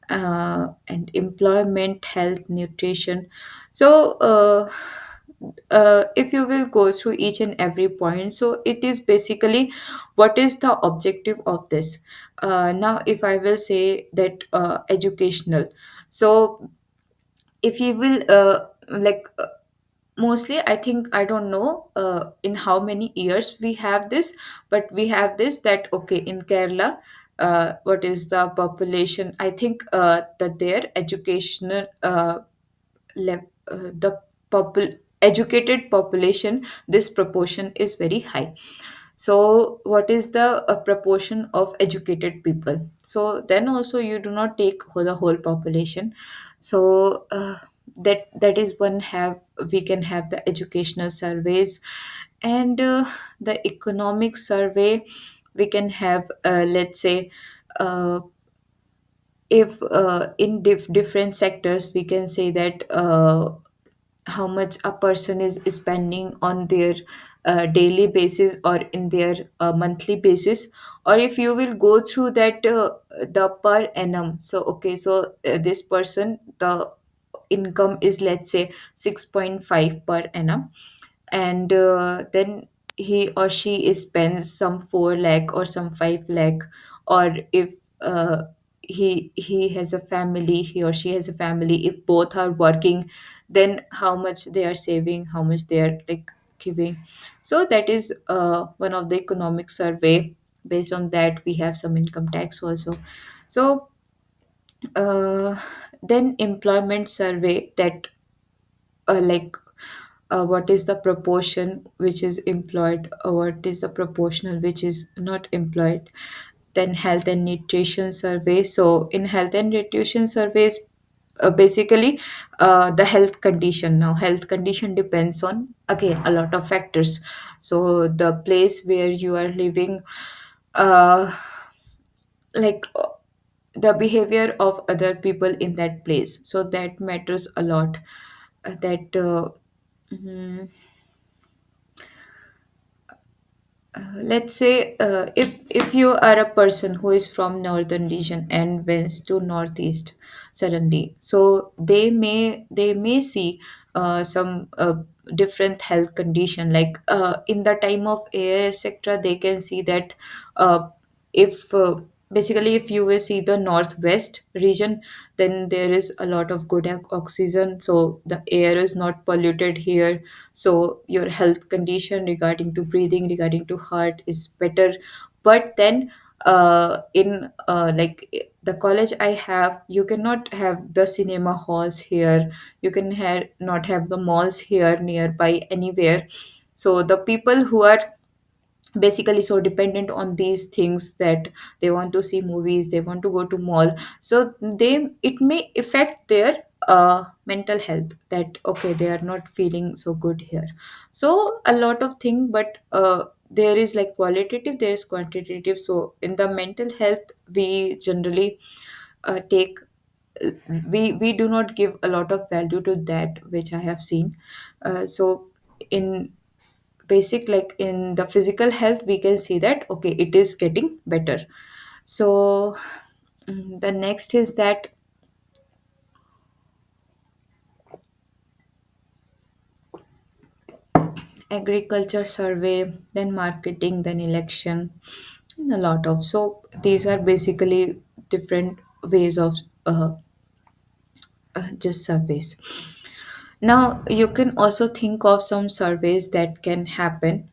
and employment, health, nutrition. So if you will go through each and every point, so it is basically what is the objective of this. Now if I will say that educational, so if you will, like, mostly I think, I don't know in how many years we have this, but we have this, that okay, in Kerala, what is the population, I think that their educational, the educated population, this proportion is very high. So what is the proportion of educated people? So then also you do not take the whole population. So that is one, have we can have the educational surveys, and the economic survey we can have, let's say, uh, if in different sectors we can say that how much a person is spending on their daily basis or in their monthly basis, or if you will go through that, the per annum. So okay, so this person, the income is, let's say, 6.5 per annum, and then he or she is spends some 4 lakh or some 5 lakh, or if he has a family, he or she has a family, if both are working, then how much they are saving, how much they are like giving. So that is one of the economic survey. Based on that we have some income tax also. So uh, then employment survey, that like, what is the proportion which is employed, or what is the proportional which is not employed. Then health and nutrition survey. So in health and nutrition surveys, basically the health condition. Now health condition depends on, again, a lot of factors. So the place where you are living, uh, like, the behavior of other people in that place, so that matters a lot. That mm, let's say if you are a person who is from northern region and went to northeast suddenly, so they may see some different health condition, like in the time of air etc. They can see that uh, if basically if you will see the northwest region, then there is a lot of good oxygen, so the air is not polluted here, so your health condition regarding to breathing, regarding to heart is better. But then in like the college I have, you cannot have the cinema halls here, you can not have the malls here nearby anywhere. So the people who are basically so dependent on these things, that they want to see movies, they want to go to mall, so they it may affect their mental health, that okay, they are not feeling so good here. So a lot of thing, but there is like qualitative, there is quantitative. So in the mental health, we generally take we do not give a lot of value to that, which I have seen. So in basic, like in the physical health, we can see that okay, it is getting better. So the next is that agriculture survey, then marketing, then election, and a lot of, so these are basically different ways of just surveys. Now you can also think of some surveys that can happen.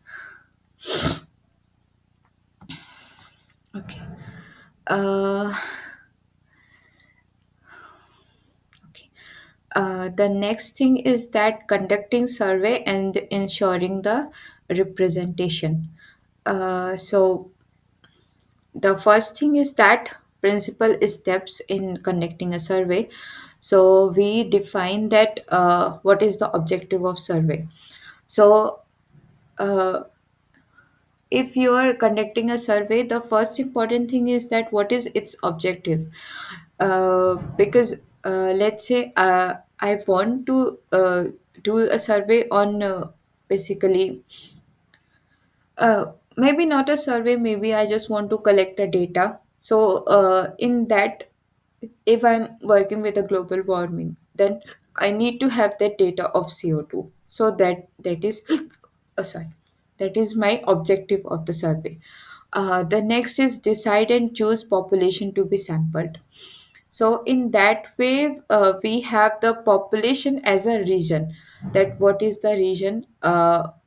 Okay. uh, okay. The next thing is that conducting survey and ensuring the representation. So the first thing is that principal steps in conducting a survey. So we define that what is the objective of survey. So uh, if you are conducting a survey, the first important thing is that what is its objective. Because let's say I want to do a survey on basically maybe not a survey, maybe I just want to collect the data. So in that, if I'm working with a global warming, then I need to have that data of CO2. So that is sorry, that is my objective of the survey. The next is decide and choose population to be sampled. So in that way, we have the population as a region. That what is the region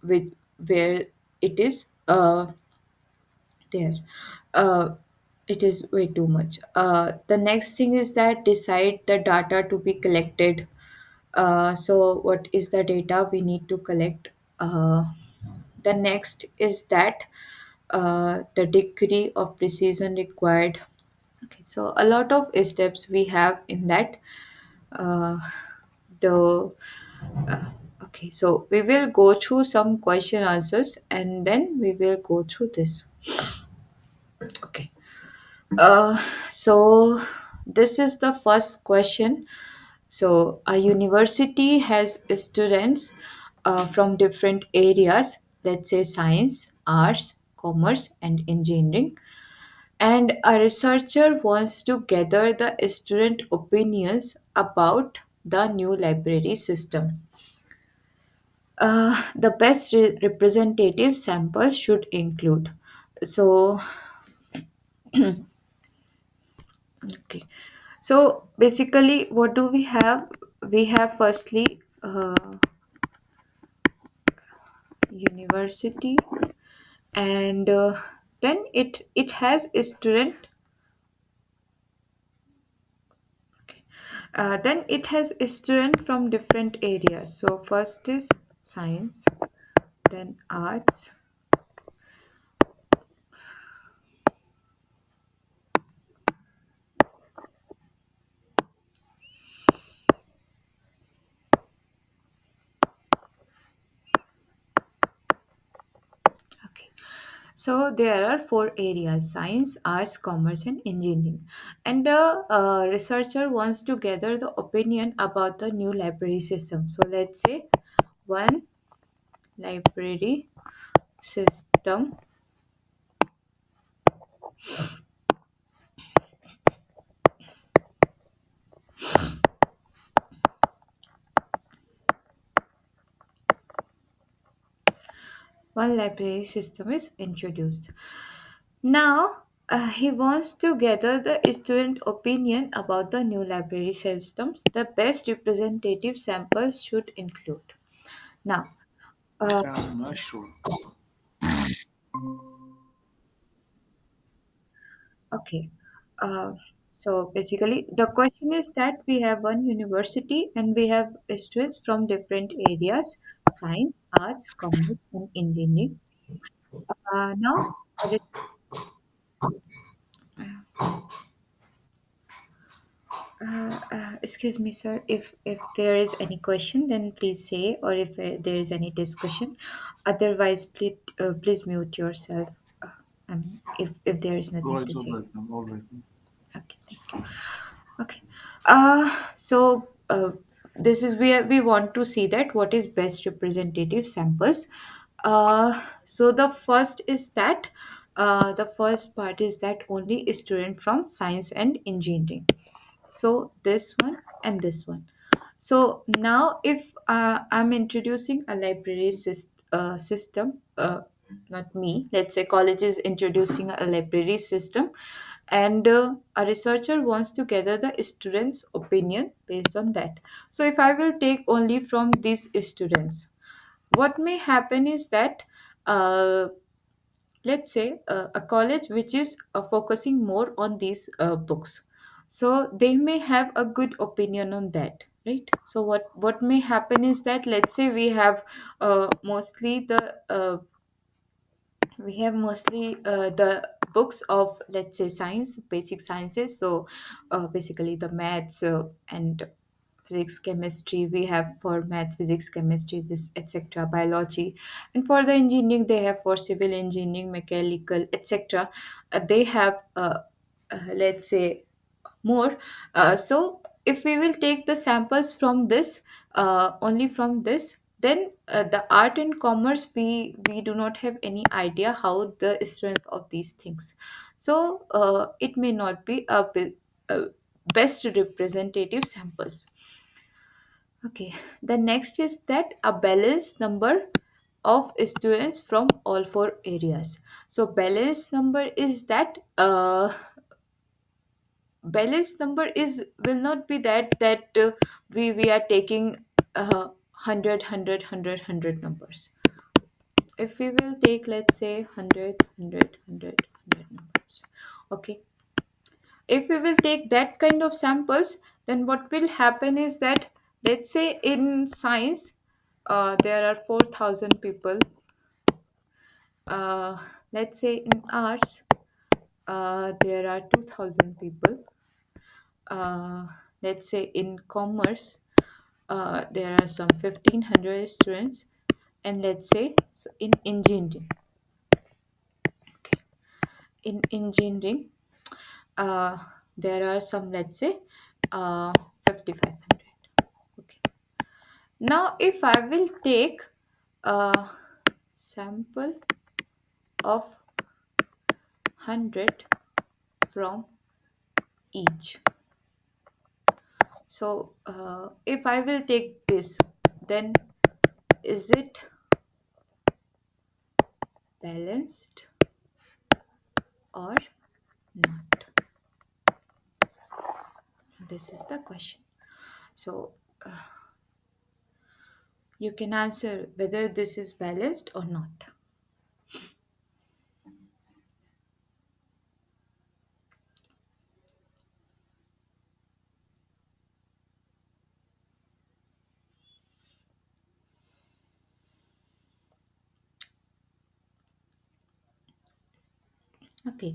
with where it is there. Uh, it is way too much. The next thing is that decide the data to be collected. So what is the data we need to collect? The next is that the degree of precision required. Okay, so a lot of steps we have in that. Uh, the okay, so we will go through some question answers and then we will go through this. Okay. Uh, so this is the first question. So a university has students from different areas, let's say science, arts, commerce, and engineering. And a researcher wants to gather the student opinions about the new library system. The best representative sample should include. So, okay. So basically, what do we have? We have firstly university, and then it has a student. Okay. Then it has a student from different areas. So first is science, then arts. Okay. So there are four areas: science, arts, commerce, and engineering. And the researcher wants to gather the opinion about the new library system. So let's say one library system. One library system is introduced. Now, he wants to gather the student opinion about the new library systems. The best representative samples should include. Now, uh, I'm not sure. okay. Uh, so basically, the question is that we have one university and we have students from different areas: science, arts, commerce, and engineering. Now, excuse me, sir. If there is any question, then please say, or if there is any discussion. Otherwise, please mute yourself. If there is All nothing right, to all say. right, all right. Okay, thank you. Okay. So this is where we want to see that what is best representative samples. So the first part is that only a student from science and engineering. So this one and this one. So now if I'm introducing a library system, not me, let's say college is introducing a library system, and a researcher wants to gather the students opinion based on that. So if I will take only from these students, what may happen is that, uh, let's say a college which is focusing more on these books, so they may have a good opinion on that, right? So what may happen is that, let's say we have mostly the books of, let's say, science, basic sciences. So basically the maths and physics, chemistry we have. For maths, physics, chemistry, this etc, biology. And for the engineering, they have for civil engineering, mechanical, etc. They have let's say more. So if we will take the samples from this, only from this, then the art and commerce, we do not have any idea how the students of these things. So it may not be a best representative samples. Okay, the next is that a balanced number of students from all four areas. So balanced number is that, balanced number is will not be that we are taking 100 numbers. If we will take, let's say, 100 numbers, okay, if we will take that kind of samples, then what will happen is that, let's say in science, there are 4,000 people. uh, let's say in arts, there are 2,000 people. uh, let's say in commerce, there are some 1,500 students. And let's say, so in engineering, okay, in engineering, uh, there are some, let's say, 5,500. Okay, now if I will take a sample of 100 from each. So if I will take this, then is it balanced or not? This is the question. So you can answer whether this is balanced or not. Okay,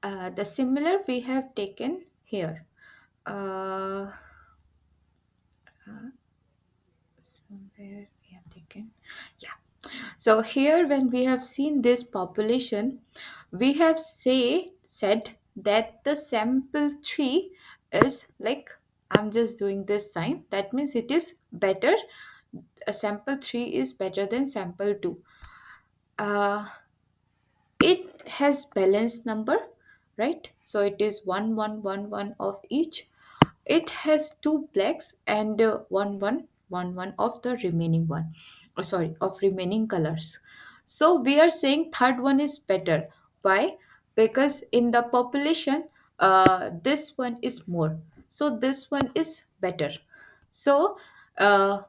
the similar we have taken here. Uh, Somewhere we have taken, yeah. So here, when we have seen this population, we have said that the sample 3 is like, I'm just doing this sign. That means it is better. A sample 3 is better than sample 2. Uh, it has balanced number. right? So it is 1 1 1 1 of each. It has two blacks and 1 1 1 1 of the remaining one. Sorry, of remaining colors. So we are saying third one is better. Why? Because in the population, this one is more. So this one is better. So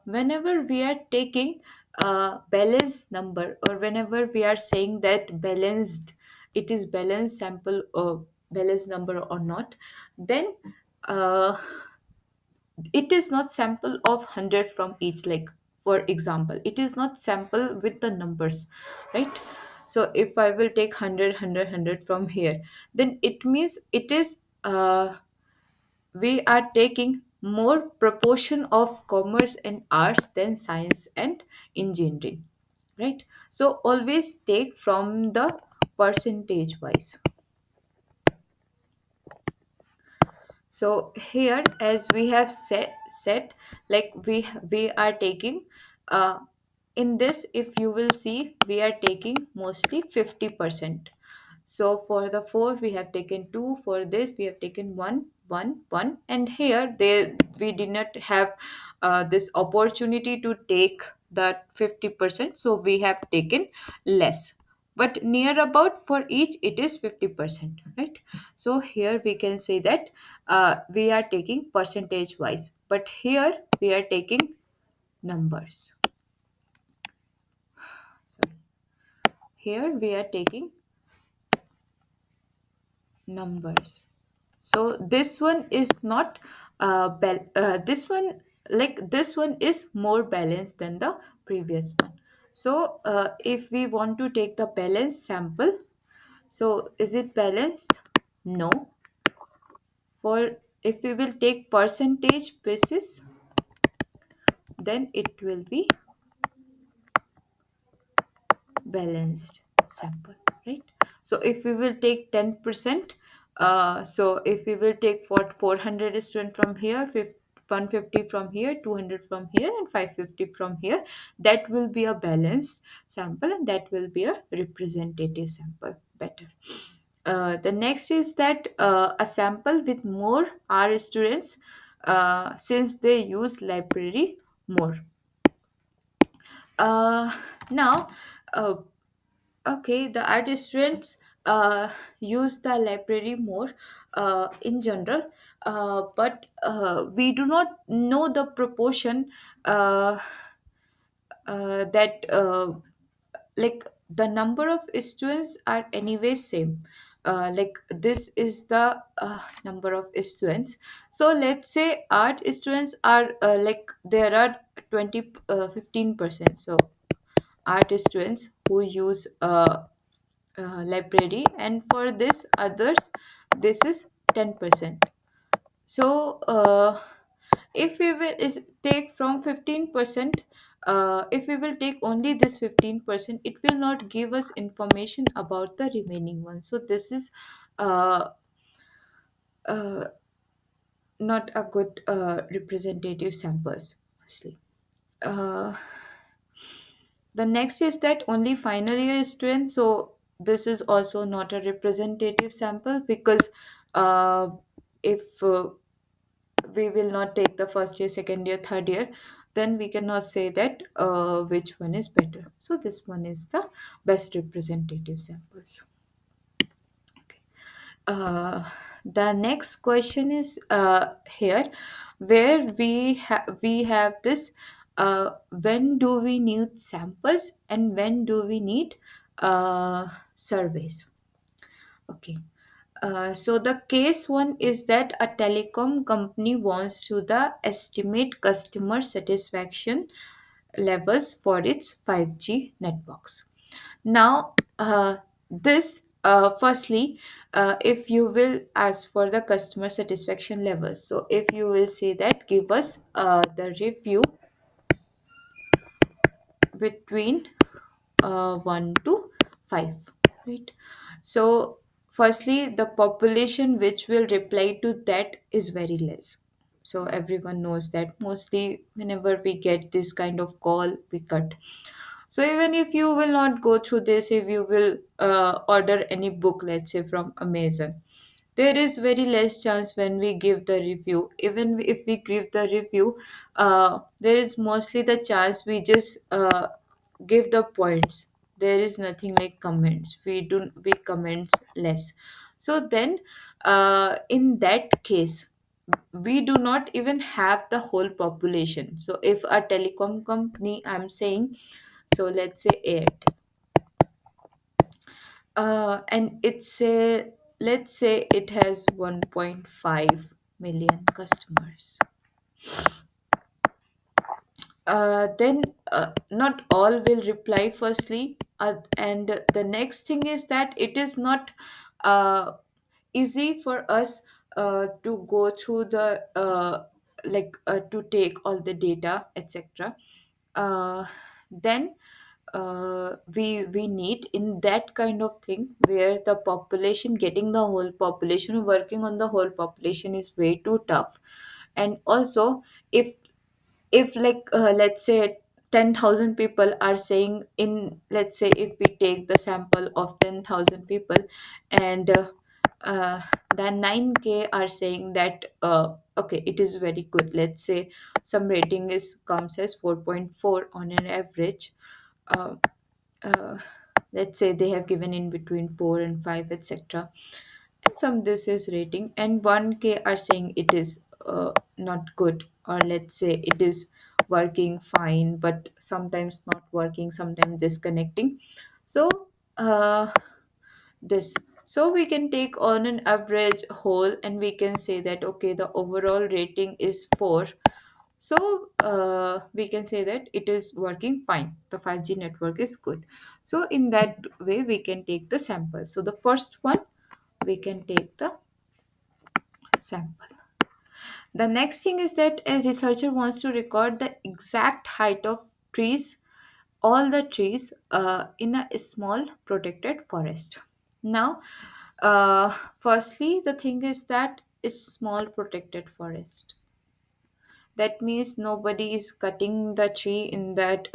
whenever we are taking a balanced number, or whenever we are saying that balanced, it is balanced sample or balanced number or not, then uh, it is not sample of 100 from each. Like for example, it is not sample with the numbers, right? So if I will take 100 from here, then it means it is we are taking more proportion of commerce and arts than science and engineering, right? So always take from the percentage wise. So here, as we have set, like we are taking in this, if you will see, we are taking mostly 50%. So for the 4 we have taken 2, for this we have taken 1 1 1, and here there we did not have this opportunity to take that 50%, so we have taken less. But near about for each it is 50%, right? So here we can say that we are taking percentage wise, but here we are taking numbers. Sorry, here we are taking numbers. So this one is not this one, like this one is more balanced than the previous one. So if we want to take the balanced sample, so is it balanced? No. For if we will take percentage basis, then it will be balanced sample, right? So if we will take 10%, so if we will take for 400 student from here, 150 from here, 200 from here, and 550 from here, that will be a balanced sample, and that will be a representative sample better. The next is that a sample with more R students, since they use library more. uh, Now, uh, okay, the art students use the library more in general, but we do not know the proportion uh, that like the number of students are anyway same. Like this is the number of students. So let's say art students are like there are 20 15%. So art students who use library, and for this others, this is 10%. So if we will take from 15%, if we will take only this 15%, it will not give us information about the remaining one. So this is uh, uh, not a good representative samples mostly. uh, the next is that only final year students. So this is also not a representative sample, because if we will not take the first year, second year, third year, then we cannot say that which one is better. So this one is the best representative samples. Okay. The next question is here, where we have this when do we need samples and when do we need surveys. Okay. So the case one is that a telecom company wants to the estimate customer satisfaction levels for its 5G networks. Now, this firstly, if you will ask for the customer satisfaction levels, so if you will say that give us the review between 1 to 5, right? So firstly, the population which will reply to that is very less. So everyone knows that mostly whenever we get this kind of call, we cut. So even if you will not go through this, if you will order any book, let's say from Amazon, there is very less chance when we give the review. Even if we give the review, there is mostly the chance we just give the points. There is nothing like comments. We comments less. So then, in that case, we do not even have the whole population. So if a telecom company, I'm saying, so let's say Airtel, and it's a, let's say it has 1.5 million customers. Then not all will reply firstly, and the next thing is that it is not uh, easy for us to go through the to take all the data, etc. Then we need in that kind of thing where the population, getting the whole population, working on the whole population is way too tough. And also, if let's say 10,000 people are saying, in let's say if we take the sample of 10,000 people, and uh, the 9K are saying that okay, it is very good, let's say some rating is comes as 4.4 on an average. uh, uh, let's say they have given in between 4 and 5, etc. And some this is rating, and 1K are saying it is not good, or let's say it is working fine but sometimes not working, sometimes disconnecting. So uh, this, so we can take on an average whole and we can say that okay, the overall rating is 4. So we can say that it is working fine, the 5G network is good. So in that way we can take the sample. So the first one, we can take the sample. The next thing is that a researcher wants to record the exact height of trees, all the trees in a small protected forest. Now, firstly, the thing is that a small protected forest. That means nobody is cutting the tree in that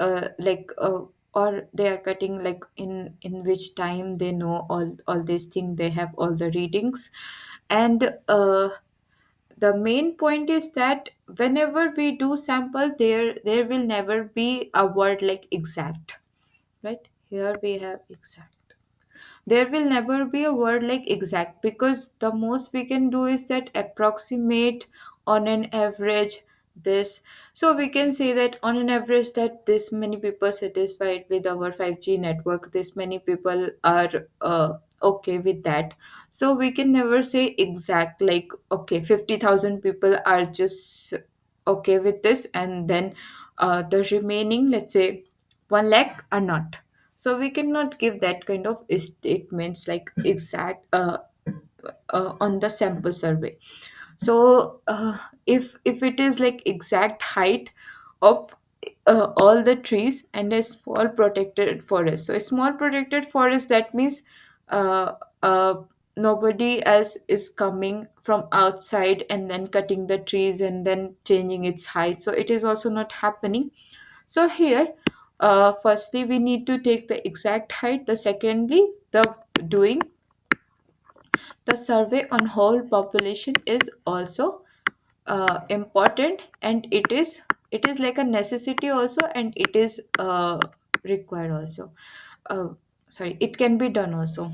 or they are cutting like in which time, they know all these things, they have all the readings. And the main point is that whenever we do sample, there will never be a word like exact, right? Here we have exact. There will never be a word like exact, because the most we can do is that approximate, on an average, this. So we can say that on an average that this many people satisfied with our 5G network, this many people are okay with that. So we can never say exact, like okay, 50,000 people are just okay with this, and then the remaining, let's say 1 lakh, are not. So we cannot give that kind of statements like exact on the sample survey. So if it is like exact height of all the trees and a small protected forest, so a small protected forest, that means uh, uh, nobody else is coming from outside and then cutting the trees and then changing its height, so it is also not happening. So here, firstly, we need to take the exact height. The secondly, the doing the survey on whole population is also important, and it is like a necessity also, and it is required also. Uh, Sorry, it can be done also.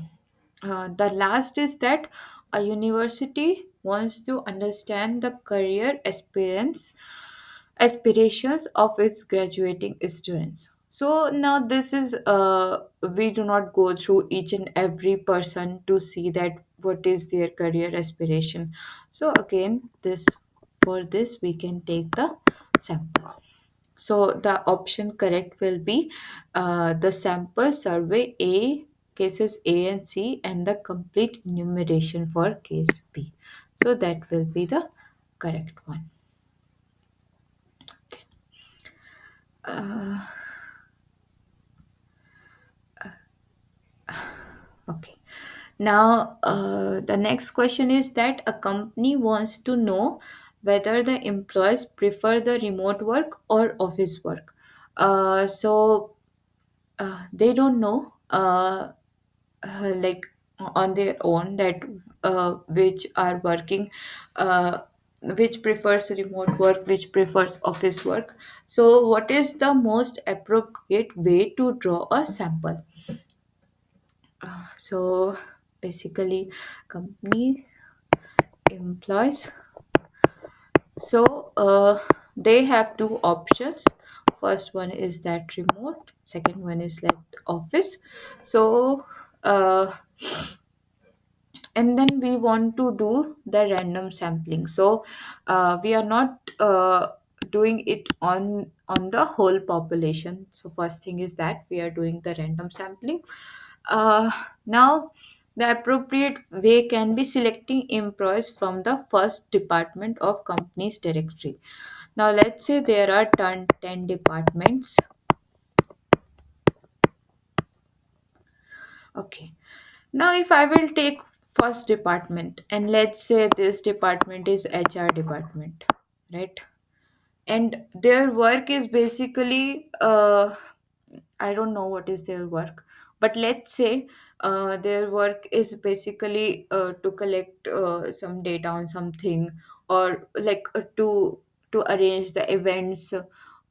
The last is that a university wants to understand the career aspirations of its graduating students. So now this is we do not go through each and every person to see that what is their career aspiration. So again, this, for this we can take the sample. So the option correct will be the sample survey A, cases A and C, and the complete enumeration for case B. So that will be the correct one. Okay. Now, the next question is that a company wants to know whether the employees prefer the remote work or office work. So, they don't know like on their own that which are working, uh, which prefers remote work, which prefers office work. So what is the most appropriate way to draw a sample? So basically, company employs, so they have two options. First one is that remote, second one is like office. So and then we want to do the random sampling. So we are not doing it on the whole population. So first thing is that we are doing the random sampling. Now the appropriate way can be selecting employees from the first department of company's directory. Now let's say there are 10 departments. Okay, now if I will take first department, and let's say this department is HR department, right? And their work is basically I don't know what is their work, but let's say their work is basically to collect some data on something, or like to arrange the events,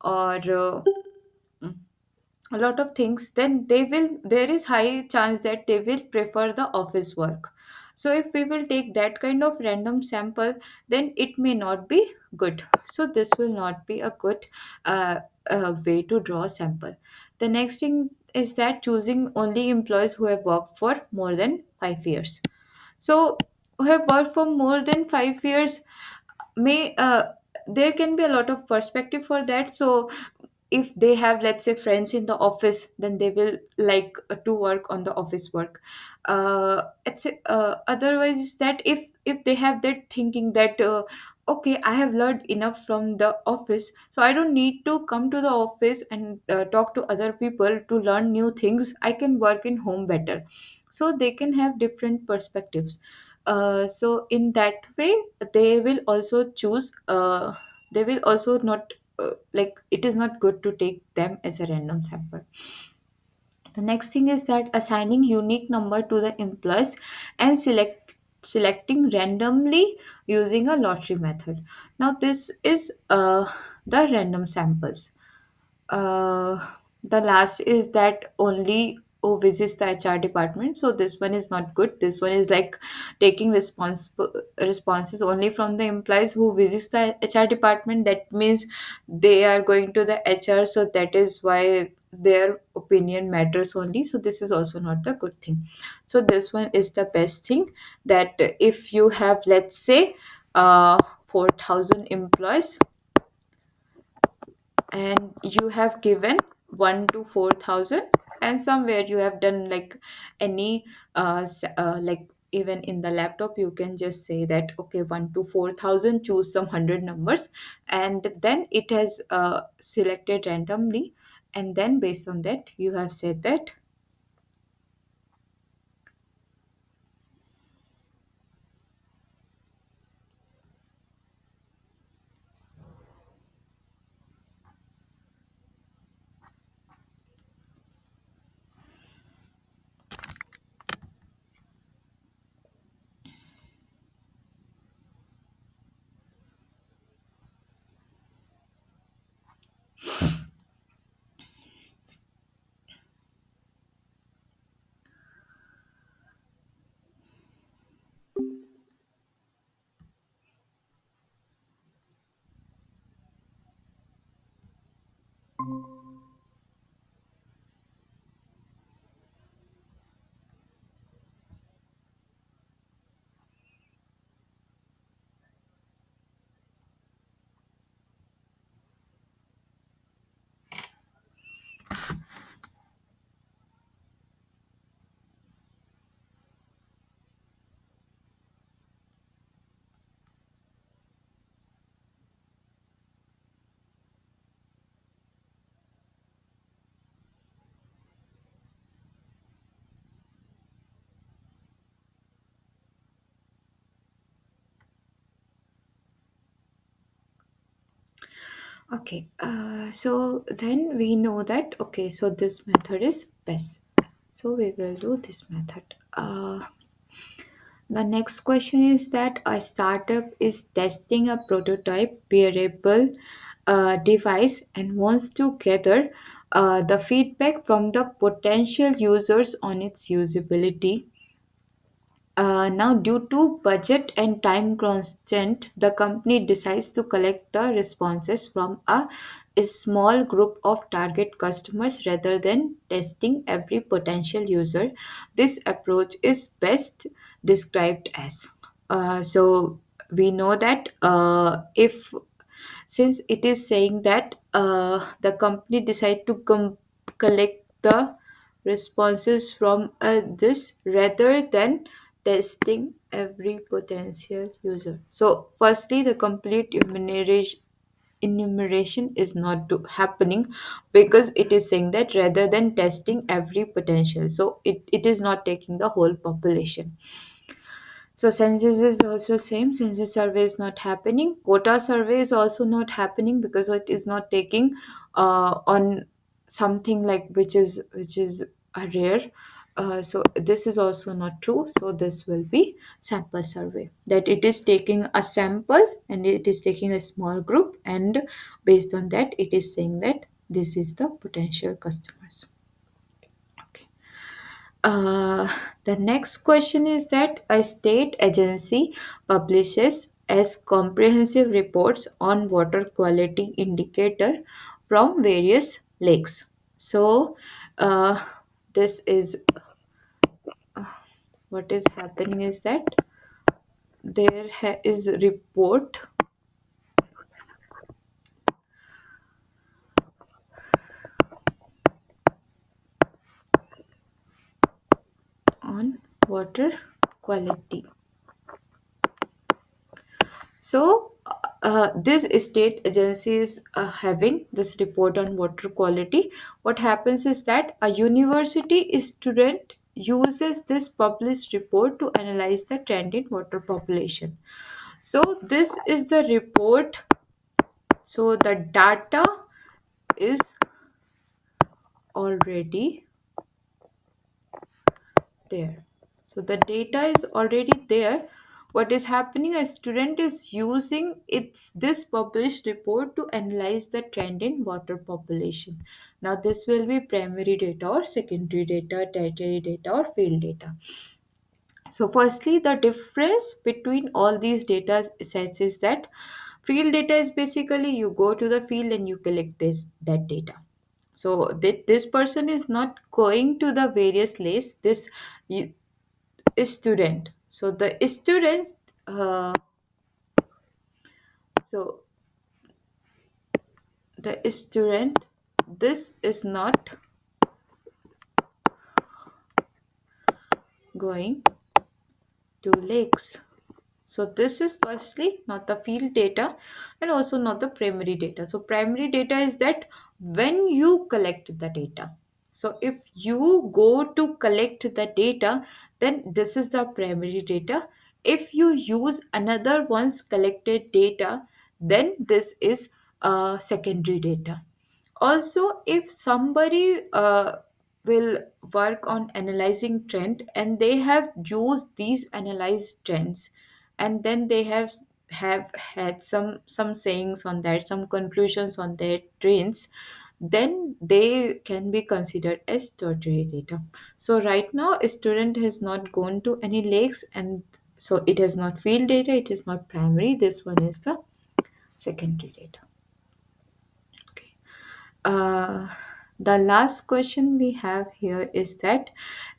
or a lot of things. Then they will, there is high chance that they will prefer the office work. So if we will take that kind of random sample, then it may not be good. So this will not be a good way to draw a sample. The next thing is that choosing only employees who have worked for more than 5 years. So who have worked for more than 5 years may there can be a lot of perspective for that. So if they have, let's say, friends in the office, then they will like to work on the office work. Otherwise is that if they have that thinking that okay, I have learned enough from the office, so I don't need to come to the office and talk to other people to learn new things, I can work in home better. So they can have different perspectives. So in that way they will also choose, they will also not like, it is not good to take them as a random sample. The next thing is that assigning unique number to the employees and selecting randomly using a lottery method. Now this is the random samples. uh, the last is that only who visits the HR department. So this one is not good. This one is like taking responses only from the employees who visits the HR department. That means they are going to the HR, so that is why their opinion matters only. So this is also not the good thing. So this one is the best thing, that if you have, let's say, 4,000 employees, and you have given 1 to 4,000, and somewhere you have done like any like even in the laptop you can just say that okay, 1 to 4,000, choose some 100 numbers, and then it has selected randomly, and then based on that you have said that. Okay, so then we know that, okay, so this method is best. So we will do this method. The next question is that a startup is testing a prototype wearable device and wants to gather the feedback from the potential users on its usability. Now, due to budget and time constraint, the company decides to collect the responses from a small group of target customers rather than testing every potential user. This approach is best described as. So, we know that if since it is saying that the company decide to collect the responses from this rather than testing every potential user. So firstly, the complete enumeration is not happening because it is saying that rather than testing every potential, so it is not taking the whole population. So census is also same. Census survey is not happening. Quota survey is also not happening because it is not taking on something like which is a rare. So this is also not true. So this will be sample survey. That it is taking a sample and it is taking a small group, and based on that it is saying that this is the potential customers. Okay. The next question is that a state agency publishes as comprehensive reports on water quality indicator from various lakes. So, this is what is happening is that there is report on water quality. So, this state agency is having this report on water quality. What happens is that a university student uses this published report to analyze the trend in water population. So, this is the report. So, the data is already there. So the data is already there. What is happening? A student is using its this published report to analyze the trend in water population. Now this will be primary data or secondary data, tertiary data or field data. So firstly, the difference between all these data sets is that field data is basically you go to the field and you collect that data. So this person is not going to the various lakes. This student. So the students, so the student, this is not going to lakes. So this is firstly not the field data and also not the primary data. So primary data is that when you collect the data. So if you go to collect the data, then this is the primary data. If you use another one's collected data, then this is secondary data. Also, if somebody will work on analyzing trend and they have used these analyzed trends, and then they have had some sayings on that, some conclusions on their trends, then they can be considered as tertiary data. So right now a student has not gone to any lakes, and so it is not field data, it is not primary, this one is the secondary data. Okay. Uh, the last question we have here is that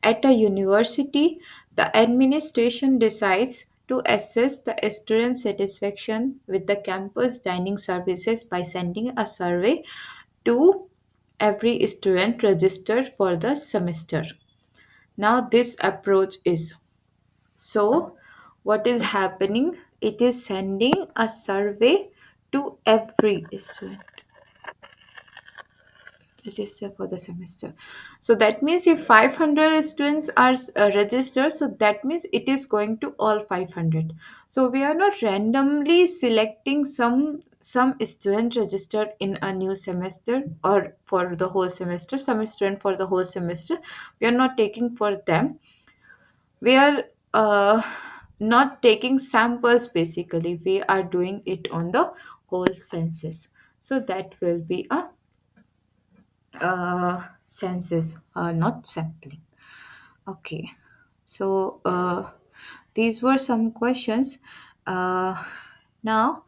at a university, the administration decides to assess the student satisfaction with the campus dining services by sending a survey to every student registered for the semester. Now, this approach is so what is happening? It is sending a survey to every student register for the semester. So that means if 500 students are registered, so that means it is going to all 500. So we are not randomly selecting some some student registered in a new semester or for the whole semester, some student for the whole semester, we are not taking for them. We are not taking samples, basically we are doing it on the whole census. So that will be a census, not sampling. Okay, so these were some questions. uh, now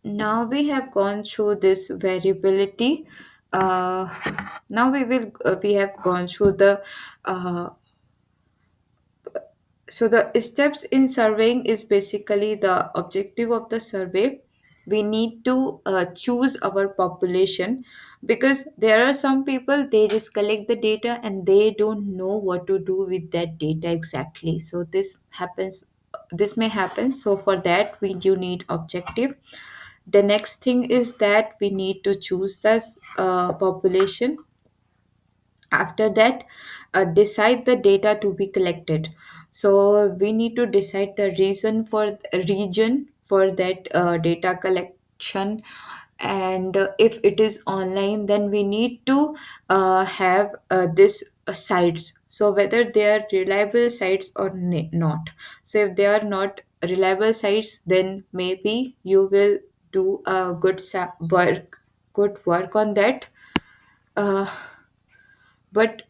Now we have gone through this variability. uh, Now we have gone through the uh, so the steps in surveying is basically the objective of the survey. We need to choose our population, because there are some people, they just collect the data and they don't know what to do with that data exactly. So this may happen. So for that we do need objective. The next thing is that we need to choose the population. After that, decide the data to be collected. So we need to decide the region for that data collection. And if it is online, then we need to have this sites, so whether they are reliable sites or not. So if they are not reliable sites, then maybe you will do a good work on that. uh, but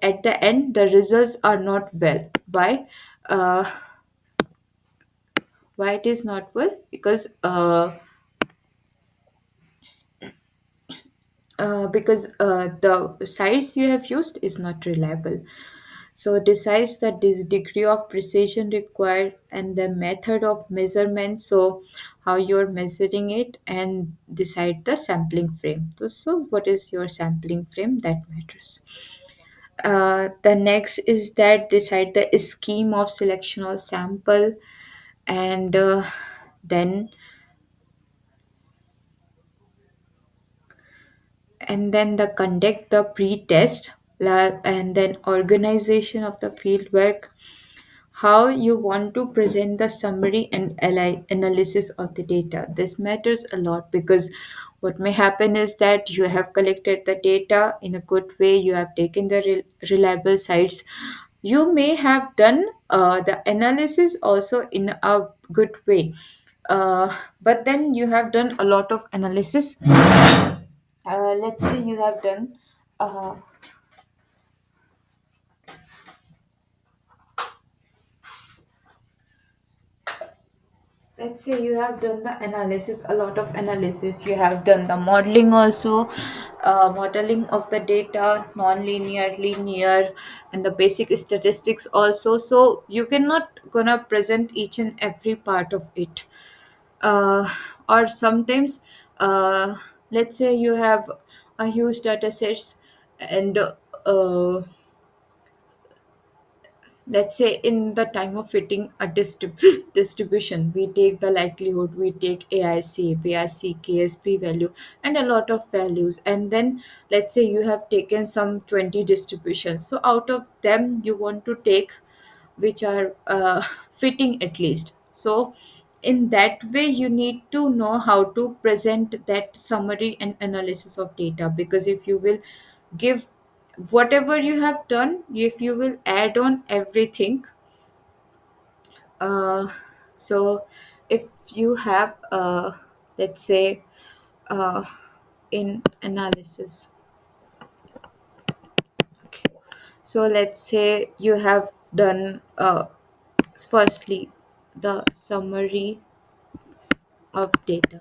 at the end the results are not well. uh, why it is not well? Because the sites you have used is not reliable. So decides the degree of precision required and the method of measurement, so how you're measuring it, and decide the sampling frame. So what is your sampling frame? That matters. The next is that decide the scheme of selection of sample. And then the conduct the pre-test, and then organization of the field work, how you want to present the summary and analysis of the data. This matters a lot, because what may happen is that you have collected the data in a good way, you have taken the reliable sites, you may have done the analysis also in a good way. But then you have done a lot of analysis. Let's say you have done uh, let's say you have done the analysis, a lot of analysis, you have done the modeling also, modeling of the data, non-linear, linear, and the basic statistics also. So you cannot gonna present each and every part of it. Or sometimes, uh, let's say you have a huge data sets, and let's say in the time of fitting a distribution, we take the likelihood, we take AIC, BIC, KSP value, and a lot of values. And then let's say you have taken some 20 distributions, so out of them you want to take which are fitting at least. So in that way you need to know how to present that summary and analysis of data, because if you will give whatever you have done, if you will add on everything, uh, so if you have let's say uh, in analysis, okay, so let's say you have done firstly the summary of data,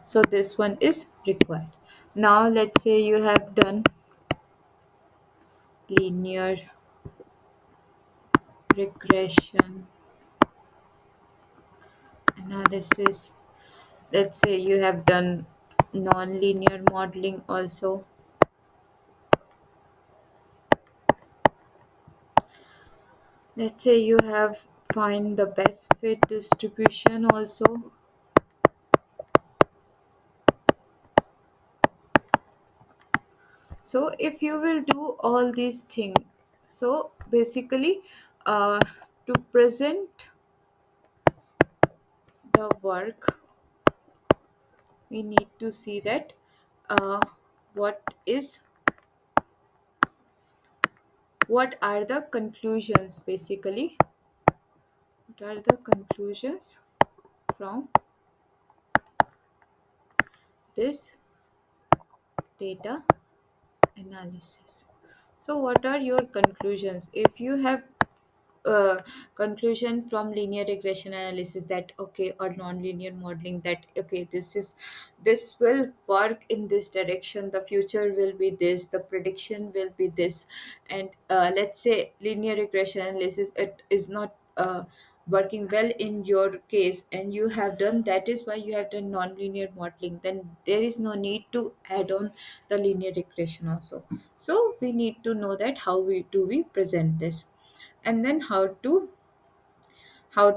so this one is required. Now let's say you have done linear regression analysis. Let's say you have done non-linear modeling also. Let's say you have find the best fit distribution also. So if you will do all these things, so basically uh, to present the work, we need to see that uh, what is what are the conclusions basically, what are the conclusions from this data analysis. So what are your conclusions if you have uh, conclusion from linear regression analysis that okay, or non-linear modeling, that okay, this will work in this direction, the future will be this, the prediction will be this, and let's say linear regression analysis, it is not working well in your case, and you have done, that is why you have done non-linear modeling, then there is no need to add on the linear regression also. So we need to know that how we present this, and then how to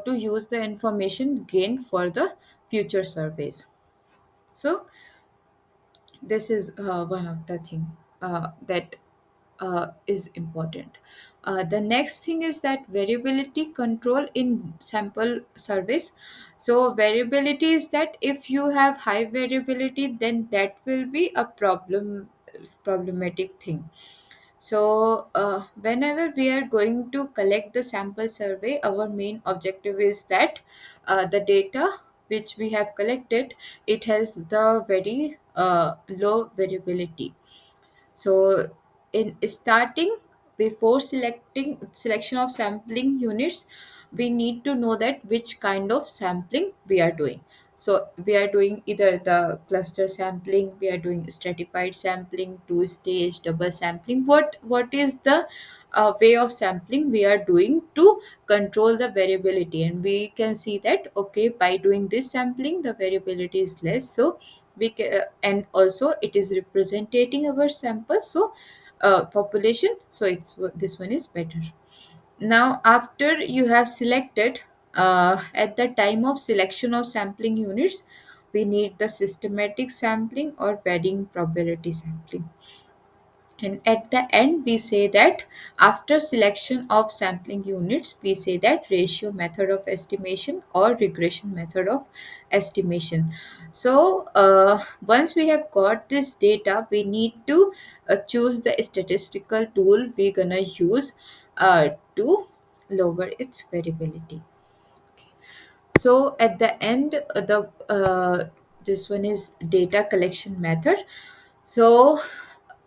use the information gained for the future surveys. So this is one of the thing that is important. The next thing is that variability control in sample surveys. So variability is that if you have high variability, then that will be a problematic thing. So, whenever we are going to collect the sample survey, our main objective is that the data which we have collected, it has the very low variability. So, in starting, before selection of sampling units, we need to know that which kind of sampling we are doing. So we are doing either the cluster sampling, we are doing stratified sampling, two stage, double sampling. What is the way of sampling we are doing to control the variability? And we can see that okay, by doing this sampling, the variability is less. So we can, and also it is representing our sample, so population, so it's this one is better. Now after you have selected, at the time of selection of sampling units, we need the systematic sampling or varying probability sampling. And at the end, we say that after selection of sampling units, we say that ratio method of estimation or regression method of estimation. So, once we have got this data, we need to choose the statistical tool we're gonna use to lower its variability. So at the end, the this one is data collection method. So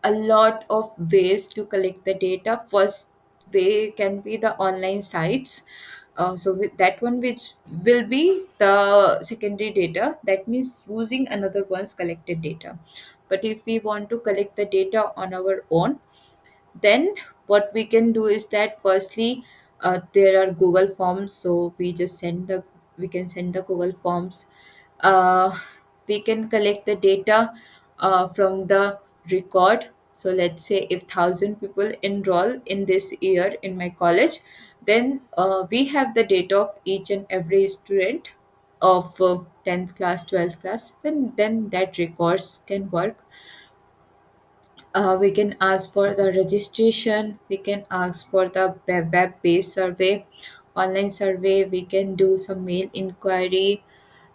a lot of ways to collect the data. First way can be the online sites. So with that one, which will be the secondary data, that means using another one's collected data. But if we want to collect the data on our own, then what we can do is that firstly, there are Google forms, so we can send the Google forms. We can collect the data from the record. So let's say if 1,000 people enroll in this year in my college, then we have the data of each and every student of 10th class, 12th class, then that records can work. We can ask for the registration, we can ask for the web-based survey, online survey, we can do some mail inquiry,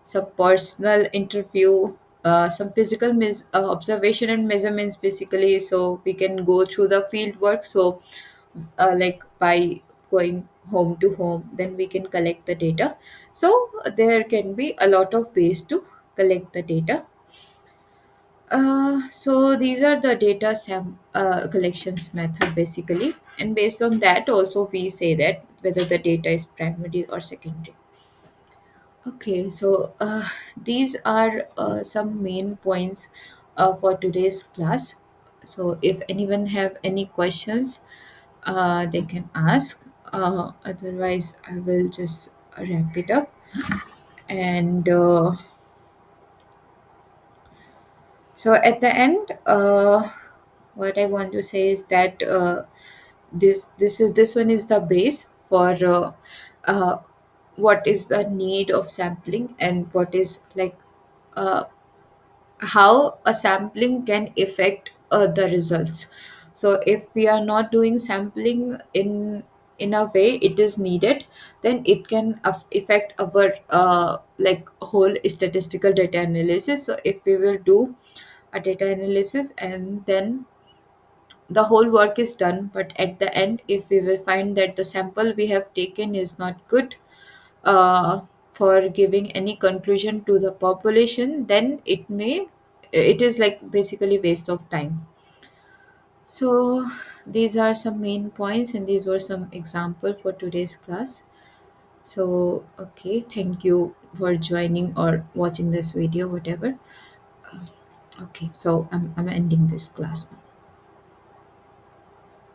some personal interview, some physical observation and measurements basically. So we can go through the field work. So like by going home to home, then we can collect the data. So there can be a lot of ways to collect the data. So these are the data collections method basically, and based on that also we say that whether the data is primary or secondary. Okay, so these are some main points for today's class. So if anyone have any questions, they can ask. Otherwise, I will just wrap it up. And so at the end, what I want to say is that this one is the base for uh, what is the need of sampling, and what is like uh, how a sampling can affect the results. So if we are not doing sampling in in a way it is needed, then it can affect our like whole statistical data analysis. So if we will do a data analysis and then the whole work is done, but at the end if we will find that the sample we have taken is not good for giving any conclusion to the population, then it is like basically waste of time. So these are some main points and these were some example for today's class. So okay, thank you for joining or watching this video, whatever. Okay, so I'm ending this class now.